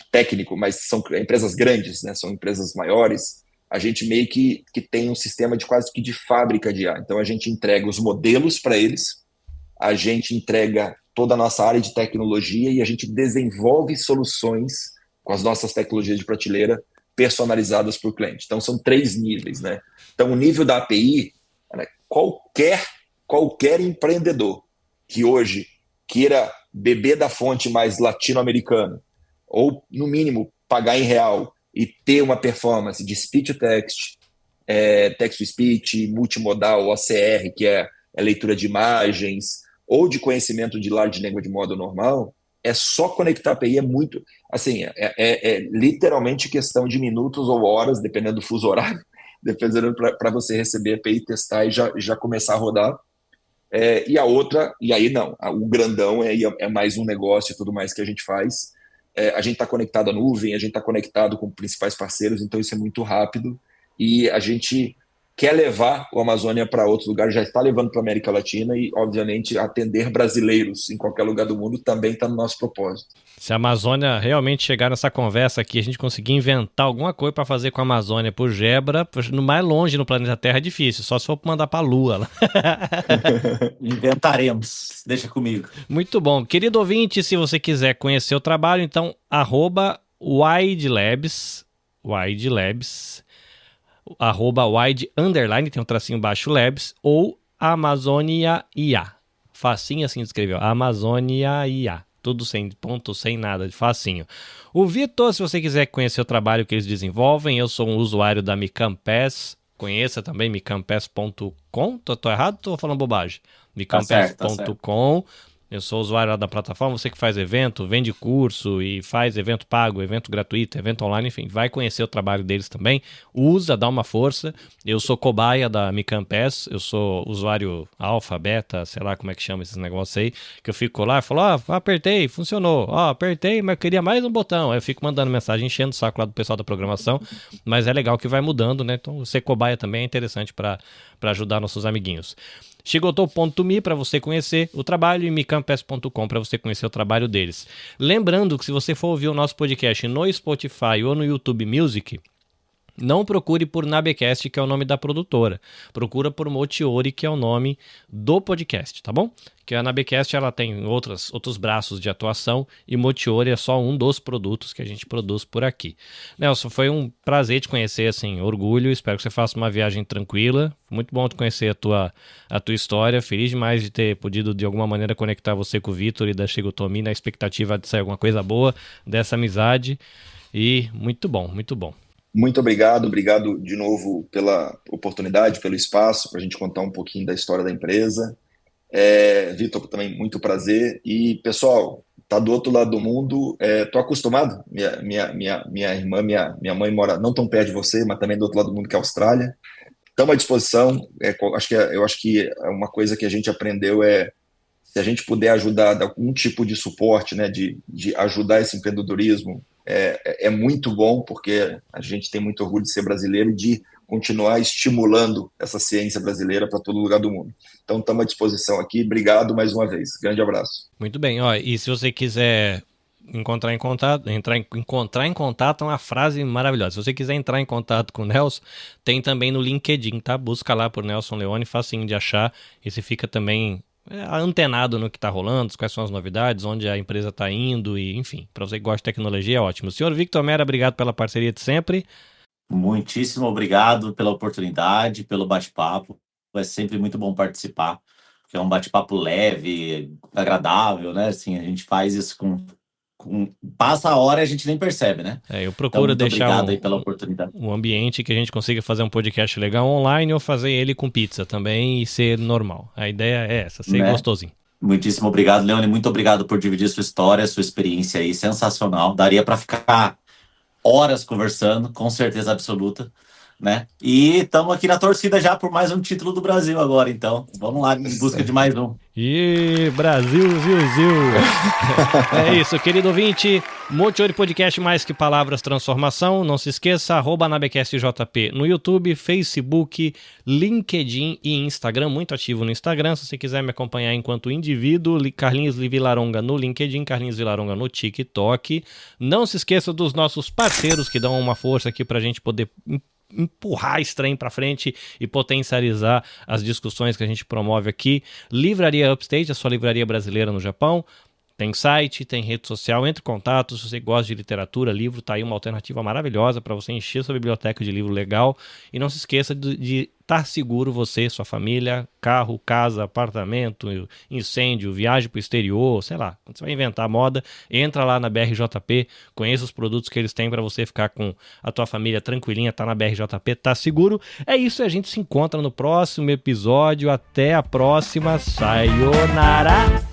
Speaker 2: técnico, mas são empresas grandes, né? São empresas maiores. A gente meio que tem um sistema de quase que de fábrica de IA. Então, a gente entrega os modelos para eles, a gente entrega toda a nossa área de tecnologia e a gente desenvolve soluções com as nossas tecnologias de prateleira personalizadas para o cliente. Então, são 3 níveis, né? Então, o nível da API, né, qualquer empreendedor que hoje queira beber da fonte mais latino-americana, ou, no mínimo, pagar em real e ter uma performance de speech-to-text, text-to-speech, multimodal, OCR, que é a leitura de imagens, ou de conhecimento de large language model normal, é só conectar a API, é muito, assim, literalmente questão de minutos ou horas, dependendo do fuso horário, dependendo para você receber a API, testar e já começar a rodar. E a outra, e aí não, o grandão é mais um negócio e tudo mais que a gente faz. A gente está conectado à nuvem, a gente está conectado com principais parceiros, então isso é muito rápido e a gente quer levar o Amazônia para outros lugares, já está levando para a América Latina e, obviamente, atender brasileiros em qualquer lugar do mundo também está no nosso propósito.
Speaker 1: Se a Amazônia realmente chegar nessa conversa aqui, a gente conseguir inventar alguma coisa para fazer com a Amazônia por Gebra, no mais longe no planeta Terra é difícil, só se for mandar para a Lua.
Speaker 3: Inventaremos, deixa comigo.
Speaker 1: Muito bom. Querido ouvinte, se você quiser conhecer o trabalho, então, @widelabs, @wide_, tem um tracinho baixo labs, ou Amazônia IA. Facinho assim de escrever, Amazônia IA. Tudo sem ponto, sem nada, facinho. O Vitor, se você quiser conhecer o trabalho que eles desenvolvem, eu sou um usuário da Micampass, conheça também micampass.com, tô errado ou tô falando bobagem? Micampass.com. Eu sou usuário lá da plataforma, você que faz evento, vende curso e faz evento pago, evento gratuito, evento online, enfim, vai conhecer o trabalho deles também, usa, dá uma força. Eu sou cobaia da Micampass, eu sou usuário alfa, beta, sei lá como é que chama esses negócios aí, que eu fico lá e falo, apertei, funcionou, apertei, mas eu queria mais um botão. Aí eu fico mandando mensagem, enchendo o saco lá do pessoal da programação, mas é legal que vai mudando, né? Então ser cobaia também é interessante para ajudar nossos amiguinhos. Shigoto.me para você conhecer o trabalho e micampass.com para você conhecer o trabalho deles. Lembrando que se você for ouvir o nosso podcast no Spotify ou no YouTube Music, não procure por Nabecast, que é o nome da produtora. Procura por Motiori, que é o nome do podcast, tá bom? Que a Nabecast ela tem outros braços de atuação e Motiori é só um dos produtos que a gente produz por aqui. Nelson, foi um prazer te conhecer, assim, orgulho, espero que você faça uma viagem tranquila. Muito bom te conhecer a tua história, feliz demais de ter podido de alguma maneira conectar você com o Vitor e da Shigotomi na expectativa de sair alguma coisa boa dessa amizade e muito bom, muito bom.
Speaker 2: Muito obrigado de novo pela oportunidade, pelo espaço, para a gente contar um pouquinho da história da empresa. Vitor, também muito prazer. E, pessoal, tá do outro lado do mundo, tô acostumado. Minha irmã, minha mãe mora não tão perto de você, mas também do outro lado do mundo, que é a Austrália. Estamos à disposição. Eu acho que uma coisa que a gente aprendeu se a gente puder ajudar, dar algum tipo de suporte, né, de ajudar esse empreendedorismo, é muito bom, porque a gente tem muito orgulho de ser brasileiro e de continuar estimulando essa ciência brasileira para todo lugar do mundo. Então, estamos à disposição aqui. Obrigado mais uma vez. Grande abraço.
Speaker 1: Muito bem. Ó, e se você quiser encontrar em contato é uma frase maravilhosa. Se você quiser entrar em contato com o Nelson, tem também no LinkedIn, tá? Busca lá por Nelson Leone, facinho de achar, e você fica também antenado no que está rolando, quais são as novidades, onde a empresa está indo, e enfim, para você que gosta de tecnologia, é ótimo. Senhor Victor Mera, obrigado pela parceria de sempre.
Speaker 3: Muitíssimo obrigado pela oportunidade, pelo bate-papo. É sempre muito bom participar, porque é um bate-papo leve, agradável, né? Assim, a gente faz isso passa a hora e a gente nem percebe, né?
Speaker 1: Eu procuro
Speaker 3: então,
Speaker 1: deixar
Speaker 3: obrigado aí pela oportunidade.
Speaker 1: Um ambiente que a gente consiga fazer um podcast legal online ou fazer ele com pizza também e ser normal. A ideia é essa, ser gostosinho.
Speaker 3: Muitíssimo obrigado, Leone. Muito obrigado por dividir sua história, sua experiência aí, sensacional. Daria para ficar horas conversando, com certeza absoluta, né? E estamos aqui na torcida já por mais um título do Brasil agora, então. Vamos lá em busca de mais um.
Speaker 1: E Brasil, ziu. É isso, querido ouvinte. Motiori Podcast, mais que palavras, transformação. Não se esqueça, @NabecastJP no YouTube, Facebook, LinkedIn e Instagram. Muito ativo no Instagram. Se você quiser me acompanhar enquanto indivíduo, Carlinhos Vilaronga no LinkedIn, Carlinhos Vilaronga no TikTok. Não se esqueça dos nossos parceiros que dão uma força aqui pra gente poder empurrar esse trem para frente e potencializar as discussões que a gente promove aqui. Livraria Upstage, a sua livraria brasileira no Japão. Tem site, tem rede social, entre em contato. Se você gosta de literatura, livro, tá aí uma alternativa maravilhosa para você encher sua biblioteca de livro legal. E não se esqueça de estar seguro, você, sua família, carro, casa, apartamento, incêndio, viagem para o exterior, sei lá. Quando você vai inventar moda, entra lá na BRJP, conheça os produtos que eles têm para você ficar com a tua família tranquilinha, tá na BRJP, tá seguro. É isso, a gente se encontra no próximo episódio. Até a próxima. Sayonara!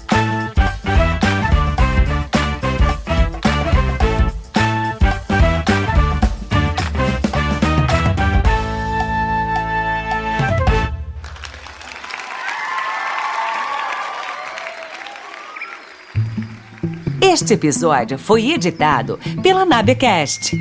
Speaker 4: Este episódio foi editado pela Nabecast.